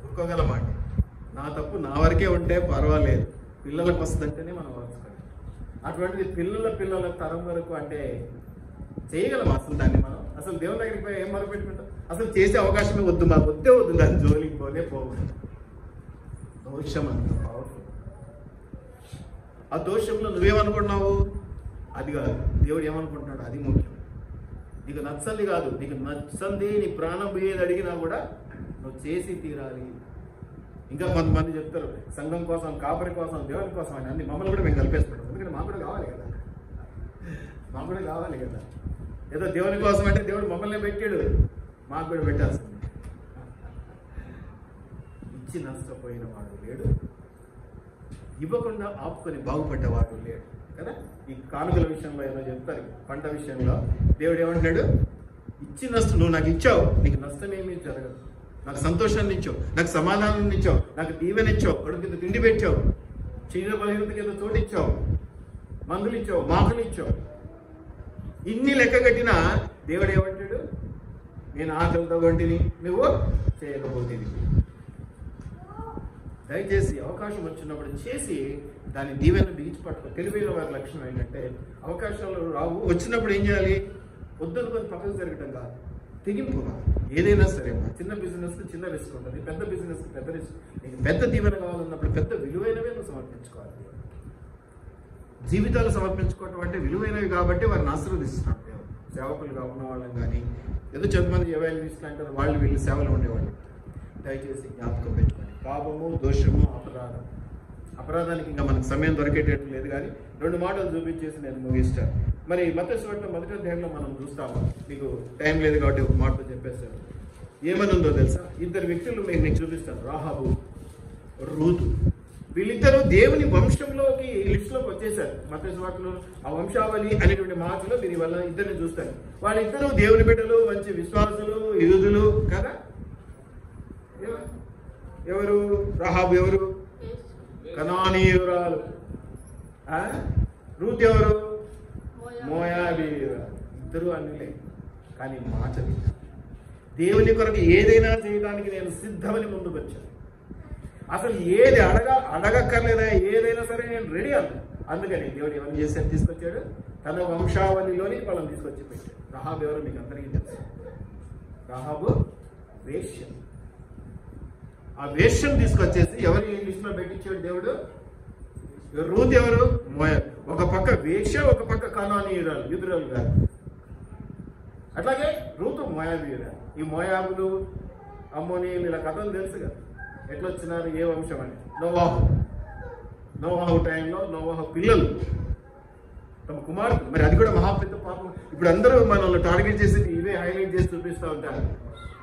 ఊరుకోగలమాట. నా తప్పు నా వరకే ఉంటే పర్వాలేదు, పిల్లలకు వస్తుందంటేనే మనం వరుసుకోవాలి. అటువంటిది పిల్లల తరం వరకు అంటే చేయగలం అసలు దాన్ని మనం? అసలు దేవుని దగ్గరికి పోయి ఏం మొదలు పెట్టుకుంటాం? అసలు చేసే అవకాశమే వద్దు, మాకు వద్దు, దాని జోలికి పోకూడదు. దోషం అంత పవర్ఫుల్. ఆ దోషంలో నువ్వేమనుకుంటున్నావు అది కాదు, దేవుడు ఏమనుకుంటున్నాడు అది ముఖ్యం. నీకు నచ్చంది కాదు, నీకు నచ్చంది నీ ప్రాణం పోయేది అడిగినా కూడా నువ్వు చేసి తీరాలి. ఇంకా కొంతమంది చెప్తారు సంఘం కోసం, కాపరి కోసం, దేవుని కోసం అని. అన్ని మమ్మల్ని కూడా మేము కలిపేసుకుంటాం. ఎందుకంటే మాకు కూడా కావాలి కదా, ఏదో దేవుని కోసం అంటే దేవుడు మమ్మల్ని పెట్టాడు, మాకు కూడా పెట్టాల్సింది. ఇచ్చి నష్టపోయిన వాడు లేడు, ఇవ్వకుండా ఆపుకొని బాగుపడ్డవాడు లేడు కదా. ఈ కానుకల విషయంలో ఏదో చెప్తారు, పంట విషయంలో దేవుడు ఏమంటాడు, ఇచ్చి నష్టం, నువ్వు నాకు ఇచ్చావు, నీకు నష్టం ఏమీ జరగదు. నాకు సంతోషాన్ని ఇచ్చావు, నాకు సమాధానాన్ని ఇచ్చావు, నాకు దీవెనిచ్చావు, కడుపు కింద తిండి పెట్టావు, చిన్న బలహీనతకి ఏదో చోటు ఇచ్చావు, మందులు ఇచ్చావు, మాకులు ఇచ్చావు. ఇన్ని లెక్క కట్టినా దేవుడు ఏమంటాడు, నేను ఆకలితో వంటిని నువ్వు చేయకపోతుంది. దయచేసి అవకాశం వచ్చినప్పుడు చేసి దాని దీవెన బిగించి పట్టుకో. తెలివైన వారి లక్షణం ఏంటంటే అవకాశాలు రావు, వచ్చినప్పుడు ఏం చేయాలి, వద్దనుకొని పక్కకు జరగటం కాదు, తెగింపు కాదు. ఏదైనా సరే చిన్న బిజినెస్కి చిన్న రిస్క్ ఉంటుంది, పెద్ద బిజినెస్కి పెద్ద రిస్క్. నీకు పెద్ద దీవెన కావాలన్నప్పుడు పెద్ద విలువైనవే నువ్వు సమర్పించుకోవాలి. జీవితాలు సమర్పించుకోవటం అంటే విలువైనవి కాబట్టి వారిని ఆశీర్వదిస్తున్నాడు దేవుడు. సేవకులుగా ఉన్న వాళ్ళని కానీ, ఏదో కొంతమంది ఎవాల్యూస్లు అంటారు, వాళ్ళు వీళ్ళు సేవలు ఉండేవాళ్ళు. దయచేసి జ్ఞాపకం పెట్టుకోండి, పాపము, దోషము, అపరాధానికి ఇంకా మనకు సమయం దొరికేటట్టు లేదు. కానీ 2 మాటలు చూపించేసి నేను ముగిస్తాను. మరి మత్తయి సువార్త 1వ అధ్యాయంలో మనం చూస్తాము. మీకు టైం లేదు కాబట్టి ఒక మాటలో చెప్పేస్తాను. ఏమని ఉందో తెలుసా? 2 వ్యక్తులు నేను చూపిస్తాను, రాహాబు, రూతు. వీళ్ళిద్దరూ దేవుని వంశంలోకి లిస్టులోకి వచ్చేసారు. మత్తయి సువార్తలో ఆ వంశావళి అనేటువంటి మాటలో దీని వల్ల ఇద్దరిని చూస్తారు. వాళ్ళిద్దరూ దేవుని బిడ్డలు, మంచి విశ్వాసులు, యూదులు కదా. ఎవరు? రాహాబు ఎవరు? కనానీయురాలు. రూత్ ఎవరు? మోయాబీయురాలు. ఇద్దరు అన్నిలే, కానీ మాట దేవుని కొరకు ఏదైనా చేయడానికి నేను సిద్ధమని ముందుకు వచ్చాను. అసలు ఏది అడగక్కర్లేదా, ఏదైనా సరే నేను రెడీ అన్నాను. అందుకని దేవుడు ఏమని చేశాడు, తీసుకొచ్చాడు తన వంశావళిలోని వాళ్ళని తీసుకొచ్చి పెట్టాడు. రాహాబు ఎవరు మీకు అందరికీ తెలుసు. రాహాబు వేశ్య. ఆ వేశ్యం తీసుకొచ్చేసి ఎవరి లిస్టులో పెట్టించాడు దేవుడు? రూత్ ఎవరు? ఒక పక్క వేశ్య, ఒక పక్క కనానీయురాలు, యూదురాలు కాదు. అట్లాగే రూతు మోయాబీయురాలు. ఈ మోయాబులు, అమ్మోనీయులు ఇలా కథలు తెలుసు కదా. ఎట్లా వచ్చినారు? ఏ వంశం అని? నోవాహు టైంలో నోవాహు పిల్లలు తమ కుమారుడు. మరి అది కూడా మహాపెద్ద పాపం. ఇప్పుడు అందరూ మనల్ని టార్గెట్ చేసి ఇవే హైలైట్ చేసి చూపిస్తూ ఉంటారు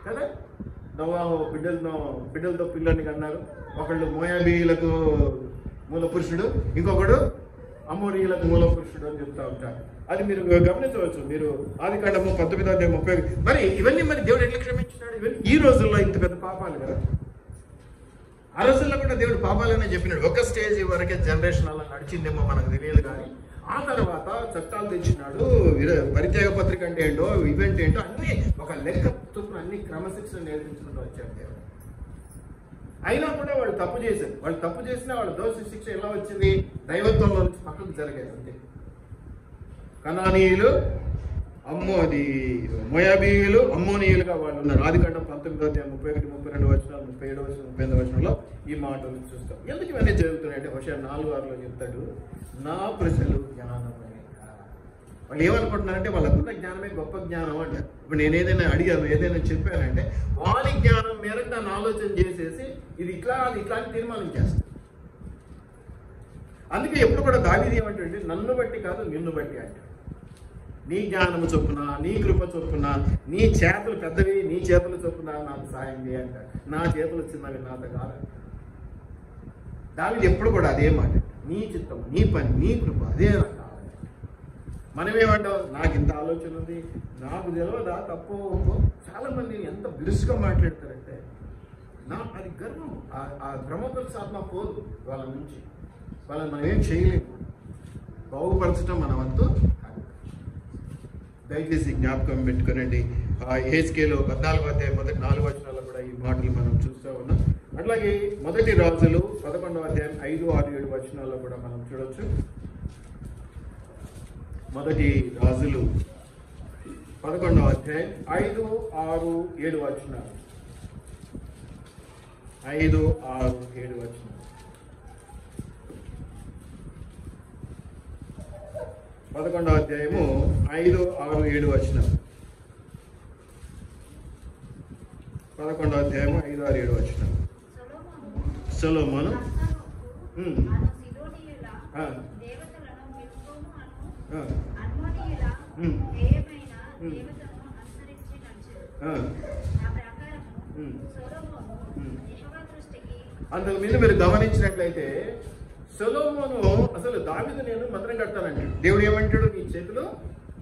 కదా. నోవాహు బిడ్డలతో పిల్లల్ని కన్నారు. ఒకళ్ళు మోయాబీయులకు మూల పురుషుడు, ఇంకొకడు అమోరీయులకు మూల పురుషుడు అని చెప్తా ఉంటారు. అది మీరు గమనించవచ్చు. మీరు ఆదికాండము 19:30. మరి ఇవన్నీ మరి దేవుడు ఎట్లా క్షమించినాడు? ఇవన్నీ ఈ రోజుల్లో ఇంత పెద్ద పాపాలు కదా. ఆ రోజుల్లో కూడా దేవుడు పాపాలనే చెప్పినాడు. ఒక స్టేజ్ వరకే జనరేషన్ అలా నడిచిందేమో మనకు తెలియదు, కానీ ఆ తర్వాత చట్టాలు తెచ్చినాడు. పరిత్యాగ పత్రిక అంటే ఏంటో, ఈవెంట్ ఏంటో అన్ని ఒక లెక్క అన్ని క్రమశిక్షణ నేర్పించుకుంటూ వచ్చాడు దేవుడు. అయినా కూడా వాళ్ళు తప్పు చేశారు. వాళ్ళు తప్పు చేసినా వాళ్ళ దోష శిక్ష ఎలా వచ్చింది? దైవత్వంలో నుంచి పక్కకు జరిగేది అంతే. కనానీయులు, మోయాబీయులు, అమ్మోనీయులుగా వాళ్ళు ఉన్నారు. ఆదికాండం 19:31, 32 వచనాలు, 37 వచనం, 38 వచనంలో ఈ మాటలు చూస్తాం. ఎందుకు ఇవన్నీ జరుగుతున్నాయంటే హోషేయ 4:6 చెప్తాడు, నా ప్రజలు జ్ఞానమే. వాళ్ళు ఏమనుకుంటున్నారంటే వాళ్ళకున్న జ్ఞానమే గొప్ప జ్ఞానం అంట. ఇప్పుడు నేను ఏదైనా అడిగాను, ఏదైనా చెప్పానంటే వాళ్ళ జ్ఞానం మేరకు దాన్ని ఆలోచన చేసేసి ఇది ఇట్లా అది ఇట్లా అని తీర్మానం చేస్తాను. అందుకే ఎప్పుడు కూడా దావీదు ఏమంటే నన్ను బట్టి కాదు నిన్ను బట్టి అంటే, నీ జ్ఞానము చొప్పున, నీ కృప చొప్పున, నీ చేతులు పెద్దవి, నీ చేతులు చొప్పున నాకు సాయం చేయంటాడు. నా చేతులు చిన్నవి నాత కాదు. దావీదు ఎప్పుడు కూడా అదే మాట, నీ చిత్తం, నీ పని, నీ కృప అదే నాకు కావాలి. మనమేమంటాం, నాకు ఇంత ఆలోచన ఉంది, నాకు తెలియదా తప్పో ఒప్పో. చాలా మంది ఎంత బిరుసుగా మాట్లాడతారంటే అది గర్వం. ఆ బ్రహ్మపరిశాత్మ పోదు వాళ్ళ నుంచి. వాళ్ళని మనం ఏం చేయలేము. బాగుపరచడం మన వంతు. దయచేసి జ్ఞాపకం పెట్టుకునండి. హెజ్కేలు 14:4 కూడా ఈ మాటలు మనం చూస్తూ ఉన్నాం. అట్లాగే 1 రాజులు 11:5, 5, 6, 7 వచనాల్లో కూడా మనం చూడొచ్చు. 1 రాజులు 11:5, 5, 6, 7 వచనాలు. 5, 6, 7 వచనాలు. 11వ అధ్యాయము 5, 6, 7 వచనాలు. 11వ అధ్యాయము 5, 6, 7 వచనాలు. సొలొమోను అంతకు మీద మీరు గమనించినట్లయితే సొలొమోను అసలు దావీదు నేను మంత్రం కడతానంటాడు. దేవుడు ఏమంటాడు, నీ చేతులు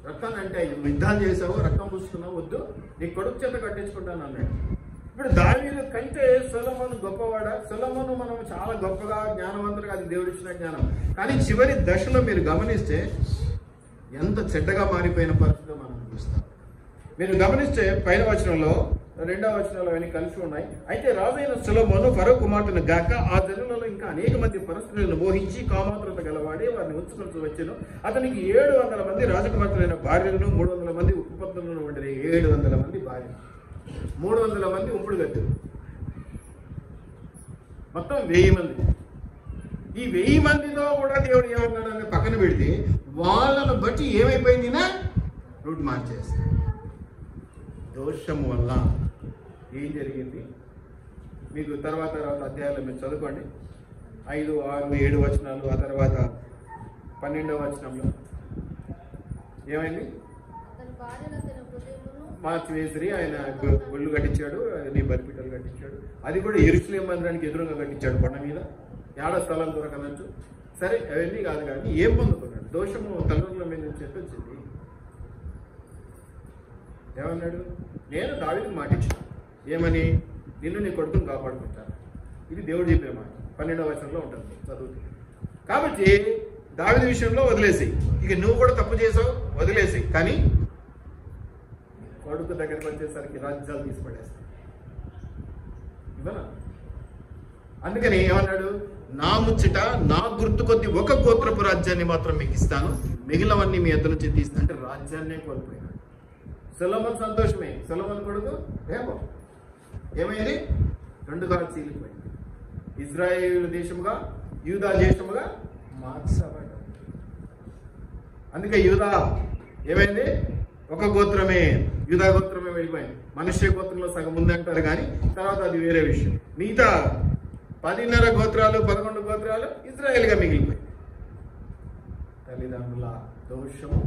రక్తాన్ని అంటే యుద్ధాలు చేసావు, రక్తం పూసుకున్నావు, వద్దు, నీ కొడుకు చేత కట్టించుకుంటాను అన్నాడు. ఇప్పుడు దావీదు కంటే సొలొమోను గొప్పవాడా? సొలొమోను మనం చాలా గొప్పగా జ్ఞానవంతుడుగా, అది దేవుడు ఇచ్చిన జ్ఞానం. కానీ చివరి దశలో మీరు గమనిస్తే ఎంత చెడ్డగా మారిపోయిన పరిస్థితిలో మనం చూస్తాం. మీరు గమనిస్తే పైన వచనంలో 2వ వచనంలో అవన్నీ కలిసి ఉన్నాయి. అయితే రాజైన సొలొమోను ఫరో కుమార్తెను గాక ఆ జనులలో ఇంకా అనేక మంది పరస్త్రీలను మోహించి కామాతురత గలవాడే వారిని ఉంచుకుంటూ వచ్చాను. అతనికి 700 మంది రాజకుమార్తెలైన భార్యలను, 300 మంది ఉపపత్నులను ఉండేది. 700 మంది భార్యలు, 300 మంది ఉంపుడు గట్టులు, మొత్తం 1000 మంది. ఈ 1000 మందితో కూడా దేవుడు ఏమన్నాడని పక్కన పెడితే వాళ్ళను బట్టి ఏమైపోయిందినా రూట్ మార్చేస్తాడు. దోషము వల్ల ఏం జరిగింది మీకు తర్వాత అధ్యాయాలు మీరు చదువుకోండి. 5, 6, 7 వచనాలు. ఆ తర్వాత 12వ వచనంలో ఏమైంది? మార్చివేసి ఆయన గుళ్ళు కట్టించాడు, నీ బలిపీఠాలు కట్టించాడు. అది కూడా యెరూషలేము మందిరానికి ఎదురుగా కట్టించాడు, కొండ మీద. ఏడ స్థలం దొరకనొచ్చు. సరే, అవన్నీ కాదు, కానీ ఏం పొందుతున్నాడు? దోషము తల్లుల మీద నుంచి వచ్చింది. ఏమన్నాడు? నేను దావీదుకు మాట ఇచ్చాను, ఏమని? నిన్ను నీ కొడుకుని కాపాడుకుంటాను. ఇది దేవుడు చెప్పిన మాట. 12వ వచనంలో ఉంటుంది, చదువుతుంది. కాబట్టి దావీదు విషయంలో వదిలేసి, ఇక నువ్వు కూడా తప్పు చేసావు, వదిలేసి. కానీ కొడుకు దగ్గరికి వచ్చేసరికి రాజ్యాలు తీసిపడేస్తాయి. ఇవ్వనా? అందుకని ఏమన్నాడు? నా ముచ్చట, నా గుర్తు కొద్ది ఒక గోత్రపు రాజ్యాన్ని మాత్రం మీకు ఇస్తాను, మిగిలినవన్నీ మీ ఎద్దు నుంచి తీస్తా అంటే రాజ్యాన్నే కోల్పోయినాడు. సొలొమోను సంతోషమే. సొలొమోను కొడుకు ఏమైంది? 2గా చీలిపోయింది. ఇజ్రాయేలు దేశముగా, యూదా దేశముగా మార్చబడ్డాడు. అందుకే యూదా ఏమైంది? ఒక గోత్రమే, యూదా గోత్రమే వెళ్ళిపోయింది. మనుష్య గోత్రంలో సగం ఉంది అంటారు, కానీ తర్వాత అది వేరే విషయం. మిగతా 10.5 గోత్రాలు 11 గోత్రాలు ఇజ్రాయేల్గా మిగిలిపోయి. తల్లిదండ్రుల దోషము.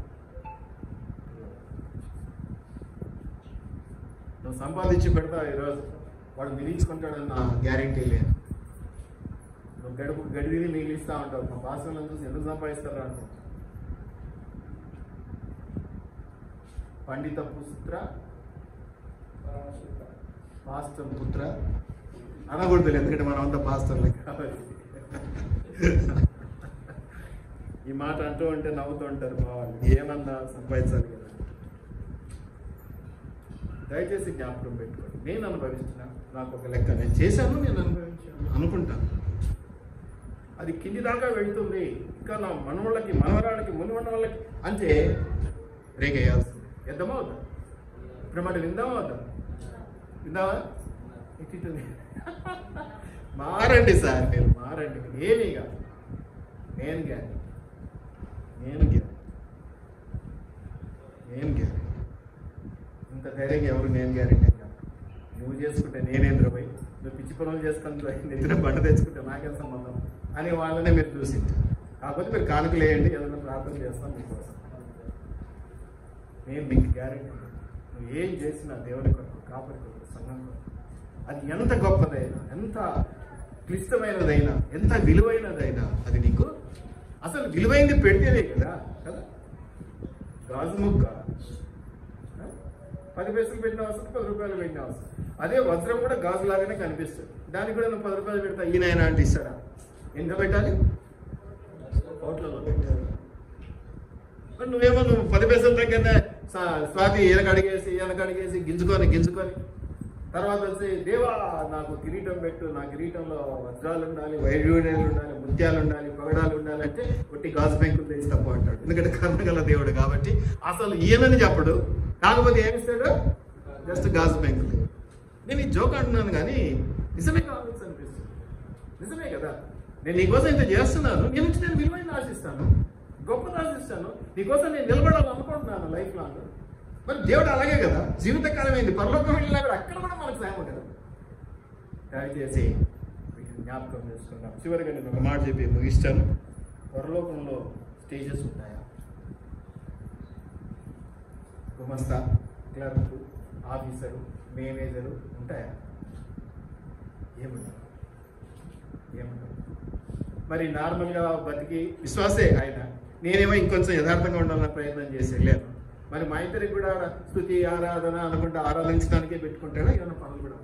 నువ్వు సంపాదించి పెడతావు, ఈరోజు వాడు మిగిల్చుకుంటాడన్న గ్యారంటీ లేదు. నువ్వు గడిని మిగిలిస్తూ ఉంటావు. మా భాషలను చూసి ఎందుకు సంపాదిస్తారా అనుకో. పండిత పుత్ర పాస్టర్ పుత్ర అనకూడదు, ఎందుకంటే మనం అంతా పాస్టర్లే కాబట్టి. ఈ మాట అంటూ ఉంటే నవ్వుతూ ఉంటారు మా వాళ్ళు, ఏమన్నా సంపాదించాలి కదా. దయచేసి జ్ఞాపకం పెట్టుకోండి. నేను అనుభవిస్తున్నా, నాకు ఒక లెక్క నేను చేశాను, నేను అనుభవించాను అనుకుంటాను. అది కింది దాకా వెళ్తుంది. ఇంకా నా మనవాళ్ళకి మనవరాళ్ళకి మునివన్న వాళ్ళకి అంటే రేగేయాల్సింది. ఎద్దామా వద్దా? ఇప్పుడు మాట విందామా వద్దా? విందావా? ఎట్టింటుంది. మారండి సార్, మీరు మారండి. ఏమీ కాదు, నేను గ్యారెంటీ. ఇంత ధైర్యంగా ఎవరు నేను గ్యారెంటీ కాదు. నువ్వు చేసుకుంటే నేనేంద్ర పోయి, నువ్వు పిచ్చి పనులు చేసుకుంటే నిద్ర బండ తెచ్చుకుంటే నాకేం సంబంధం అని వాళ్ళనే మీరు చూసింటారు. కాకపోతే మీరు కానుకలేయండి, ఏదైనా ప్రార్థన చేస్తాం మీకోసం. నేను మీకు గ్యారెంటీ. నువ్వు ఏం చేసినా దేవుని కొరకు, కాపరి కొరకు, సంఘం కొరకు, అది ఎంత గొప్పదైనా, ఎంత క్లిష్టమైనదైనా, ఎంత విలువైనదైనా, అది నీకు అసలు విలువైంది పెడితేనే కదా. గాజు ముక్క 10 పైసలు పెట్టిన అవసరం, 10 రూపాయలు పెట్టిన అవసరం. అదే వజ్రం కూడా గాజులాగానే కనిపిస్తుంది. దానికి కూడా నువ్వు 10 రూపాయలు పెడతా ఈయన అంటే ఇస్తాడా? ఎంత పెట్టాలి? కోట్లలో పెట్టారు. నువ్వేమో 10 పైసల దగ్గరనే స్వాతి ఈయనకడిగేసి గింజుకొని తర్వాత వచ్చి దేవా నాకు కిరీటం పెట్టు, నా కిరీటంలో వజ్రాలు ఉండాలి, వైడ్యూర్యాలు ఉండాలి, ముత్యాలు ఉండాలి, పగడాలు ఉండాలి అంటే ఒట్టి గాజు బ్యాంకులు తెచ్చి తప్పు అంటాడు. ఎందుకంటే కర్ణగల దేవుడు కాబట్టి అసలు ఈయనని చెప్పడు. కాకపోతే ఏమిస్తాడు? జస్ట్ గాజు బ్యాంకులు. నేను ఈ జోక్ అంటున్నాను కానీ నిజమే కావచ్చు అనిపిస్తుంది. నిజమే కదా. నేను నీకోసం ఇంత చేస్తున్నాను, నీ నుంచి నేను విలువైన ఆశిస్తాను, గొప్పది ఆశిస్తాను, నీకోసం నేను నిలబడాలనుకుంటున్నాను లైఫ్ లాంగ్. మరి దేవుడు అలాగే కదా, జీవితకాలం అయింది, పరలోకం వెళ్ళినా కూడా అక్కడ కూడా మనకు సాయం ఉంటుంది. దయచేసి వీటిని జ్ఞాపకం చేసుకుందాం. చివరిగా నేను ఒక మాట చెప్పి ముగిస్తాను. పరలోకంలో స్టేజెస్ ఉంటాయా? గుమస్తా, క్లర్క్, ఆఫీసరు, మేనేజరు ఉంటాయా? ఏముంటారు? మరి నార్మల్గా బతికి విశ్వాసే ఆయన, నేనేమో ఇంకొంచెం యథార్థంగా ఉండాలని ప్రయత్నం చేసి వెళ్ళాను. మరి మా ఇద్దరికి కూడా స్తుతి ఆరాధన అనుకుంటే ఆరాధించడానికే పెట్టుకుంటాడా? ఏమైనా పనులు కూడా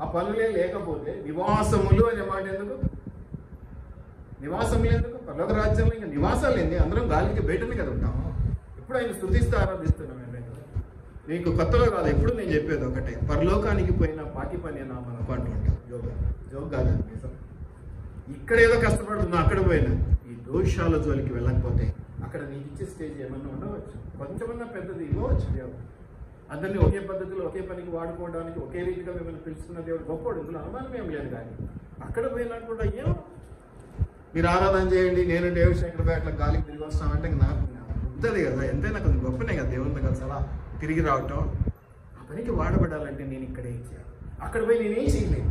ఆ పనులే లేకపోతే నివాసములు అనే మాట ఎందుకు? నివాసములు ఎందుకు? పర్లోక రాజ్యంలో ఇంకా నివాసాలు ఏంది? అందరం గాలికి బయటనే కదా ఉంటాము. ఎప్పుడు ఆయన స్తుతిస్తూ ఆరాధిస్తున్నాం. నీకు కొత్తగా కాదు, ఎప్పుడు నేను చెప్పేది ఒకటే, పరలోకానికి పోయిన పాటి పని మనకు అంటూ ఉంటాం. జోగ్ కాదు నిజం. ఇక్కడ ఏదో కష్టపడుతున్నా, అక్కడ పోయినా ఈ దోషాల జోలికి వెళ్ళకపోతే అక్కడ నీకు ఇచ్చే స్టేజ్ ఏమన్నా ఉండవచ్చు, కొంచెమన్నా పెద్దది ఇవ్వచ్చు. దేవుడు అందరినీ ఒకే పద్ధతిలో ఒకే పనికి వాడుకోవడానికి ఒకే రీతిగా మిమ్మల్ని పిలుచుకున్న దేవుడు గొప్పవాడు, ఇందులో అనుమానం ఏం లేదు. కానీ అక్కడ పోయినట్టుకుంటా ఏమో మీరు ఆరాధన చేయండి, నేను దేవశేఖర్ అట్లా గాలికి తిరిగి వస్తామంటే నాకు ఉంటుంది కదా. ఎంతైనా కొంచెం గొప్పనే కదా దేవునితో కలిసి అలా తిరిగి రావటం. ఆ పనికి వాడబడాలంటే నేను ఇక్కడే చేయాలి, అక్కడ పోయి నేనేం చేయలేదు.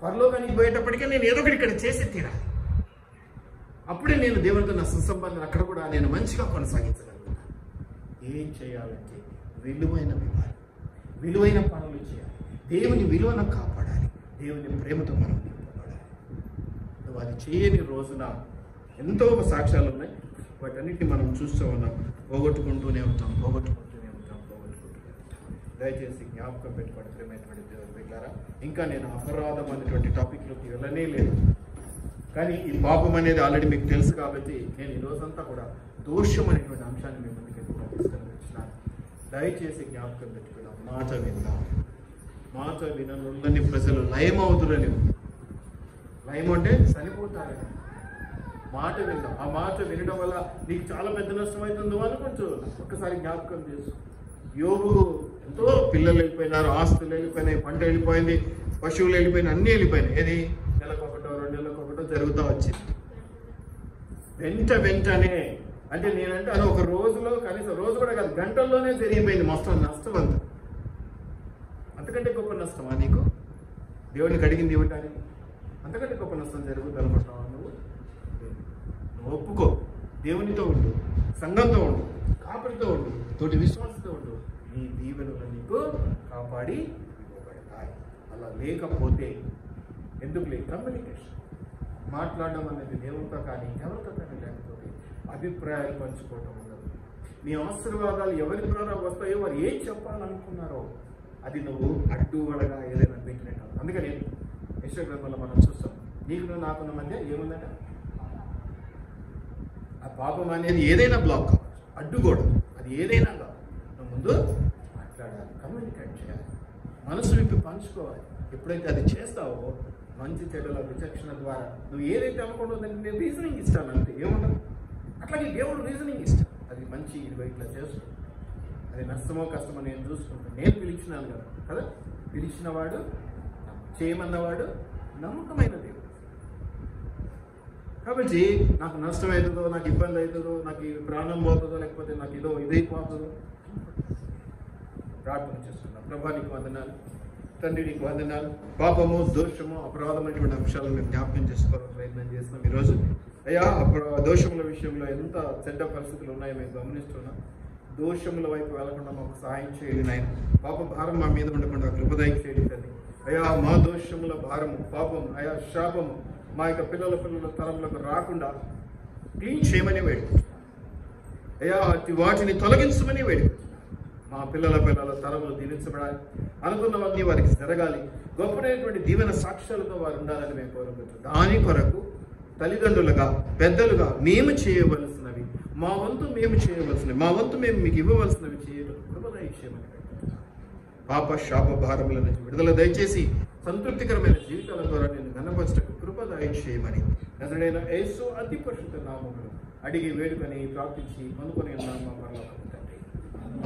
పరలోకానికి పోయేటప్పటికే నేను ఏదో ఒకటి ఇక్కడ చేసి తీరాలి. అప్పుడే నేను దేవునితో నా సుసంబంధం అక్కడ కూడా నేను మంచిగా కొనసాగించగలుగుతాను. ఏం చేయాలంటే విలువైన పనులు చేయాలి, దేవుని విలువను కాపాడాలి, దేవుని ప్రేమతో మనం నింపబడాలి. నువ్వు అది చేయని రోజున ఎంతో సాక్ష్యాలు ఉన్నాయి. వాటన్నిటిని మనం చూస్తూ ఉన్నాం. పోగొట్టుకుంటూనే ఉంటాం. దయచేసి జ్ఞాపకం పెట్టుకోండి ప్రేమైనటువంటి దేవుని బిడ్డలారా. ఇంకా నేను అపరాధం అనేటువంటి టాపిక్లోకి వెళ్ళనే లేదు. కానీ ఈ పాపం అనేది ఆల్రెడీ మీకు తెలుసు కాబట్టి నేను ఈ రోజంతా కూడా దోషం అనేటువంటి అంశాన్ని మీ ముందుకు తీసుకొచ్చినాను. దయచేసి జ్ఞాపకం పెట్టుకున్నాం. మాట వినని ప్రజలు లయమవుతురని. లయం అంటే చనిపోతారని. మాట విందాం. ఆ మాట వినడం వల్ల నీకు చాలా పెద్ద నష్టం అవుతుందో అనుకుంటూ ఒక్కసారి జ్ఞాపకం చేసు. యోబు ఎంతో పిల్లలు వెళ్ళిపోయినారు, ఆస్తులు వెళ్ళిపోయినాయి, పంట వెళ్ళిపోయింది, పశువులు వెళ్ళిపోయినాయి, అన్నీ వెళ్ళిపోయినాయి. ఏది నెలకొకటో 2 నెలలకొకటో జరుగుతూ వచ్చింది. వెంటనే అంటే నేనంటే అది ఒక రోజులో, కనీసం రోజు కూడా కాదు, గంటల్లోనే జరిగిపోయింది మొత్తం నష్టం అంతా. అంతకంటే గొప్ప నష్టమా నీకు? దేవుడికి అడిగింది ఇవ్వటానికి అంతకంటే గొప్ప నష్టం జరుగుతుంది అనుకుంటున్నావు నువ్వు ఒప్పుకో. దేవునితో ఉండు, సంఘంతో ఉండు, కాపరితో ఉండు, తోటి విశ్వాసంతో ఉండు. నీ దీవెనలు నీకు కాపాడి ఇవ్వబడతాయి. అలా లేకపోతే ఎందుకు లేదు? కమ్యూనికేషన్ మాట్లాడడం అనేది దేవునితో కానీ ఎవరితో కానీ లేకపోతే అభిప్రాయాలు పంచుకోవటం ఉండదు. నీ ఆశీర్వాదాలు ఎవరి ద్వారా వస్తాయో వారు ఏం చెప్పాలనుకున్నారో అది నువ్వు అడ్డువడగా ఏదైనా పెట్టినట్టు. అందుకని యెషయా గ్రంథంలో మనం చూస్తాం, నీకు నాకున్న మధ్య ఏముందట? ఆ పాపం అనేది ఏదైనా బ్లాక్ కావచ్చు, అడ్డుకోవడం, అది ఏదైనా కాదు. నువ్వు ముందు మాట్లాడాలి, కమ్యూనికేట్ చేయాలి, మనసు విప్పి పంచుకోవాలి. ఎప్పుడైతే అది చేస్తావో మంచి చెడుల విచక్షణ ద్వారా నువ్వు ఏదైతే అనుకుంటుందో దానికి నేను రీజనింగ్ ఇస్తాను అంటే ఏముండదు. అట్లాగే దేవుడు రీజనింగ్ ఇస్తాను, అది మంచి ఇరవై ఇట్లా చేస్తాను, అది నష్టమో కష్టమో నేను చూసుకుంటాను. నేను పిలిచినాను కదా, పిలిచినవాడు చేయమన్నవాడు నమ్మకమైన దేవుడు. కాబట్టి నాకు నష్టం అవుతుందో, నాకు ఇబ్బంది అవుతుందో, నాకు ప్రాణం పోతుందో, లేకపోతే నాకు ఏదో ఇదైపోతుందో ప్రార్థన చేస్తున్నాను. ప్రభా నీకు వందనాలు, తండ్రి నీకు వందనాలు. పాపము, దోషము, అపరాధమైనటువంటి అంశాలను మేము జ్ఞాపకం చేసుకోవాలని ప్రయత్నం చేస్తున్నాం ఈరోజు. అయ్యా, దోషముల విషయంలో ఎంత చెడ్డ పరిస్థితులు ఉన్నాయో మేము గమనిస్తున్నాం. దోషముల వైపు వెళ్లకుండా మాకు సహాయం చేయండి నాయన. పాప భారం మా మీద ఉండకుండా కృపదయ చేయండి తండ్రి. అయ్యా, మా దోషముల భారము, పాపము, అయా శాపము మా యొక్క పిల్లల తరంలోకి రాకుండా క్లీన్ చేయమని వేడుకుంటున్నాం. అయ్యా, వాటిని తొలగించమని వేడుకుంటున్నాం. మా పిల్లల తరములు దీవించబడాలి, అనుకున్నవన్నీ వారికి జరగాలి, గొప్పనైనటువంటి దీవెన సాక్ష్యాలతో వారు ఉండాలని మేము కోరుకుంటున్నాం. దాని కొరకు తల్లిదండ్రులుగా, పెద్దలుగా మేము చేయవలసినవి, మా వంతు మేము చేయవలసినవి, మా వంతు మేము మీకు ఇవ్వవలసినవి చేయడం కృపదయ చేయమని వేడుకుంటున్నాం. పాప శాప భారముల నుంచి విడుదల దయచేసి సంతృప్తికరమైన జీవితాల ద్వారా నేను గణపరచటకు కృపదయ చేయమని నజరేయుడైన యేసు అతి పరిశుద్ధ నామములో అడిగి వేడుకని ప్రార్థించి అనుకుని ఉన్నాను మా పరలోకపు తండ్రి.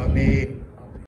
ఆమేన్.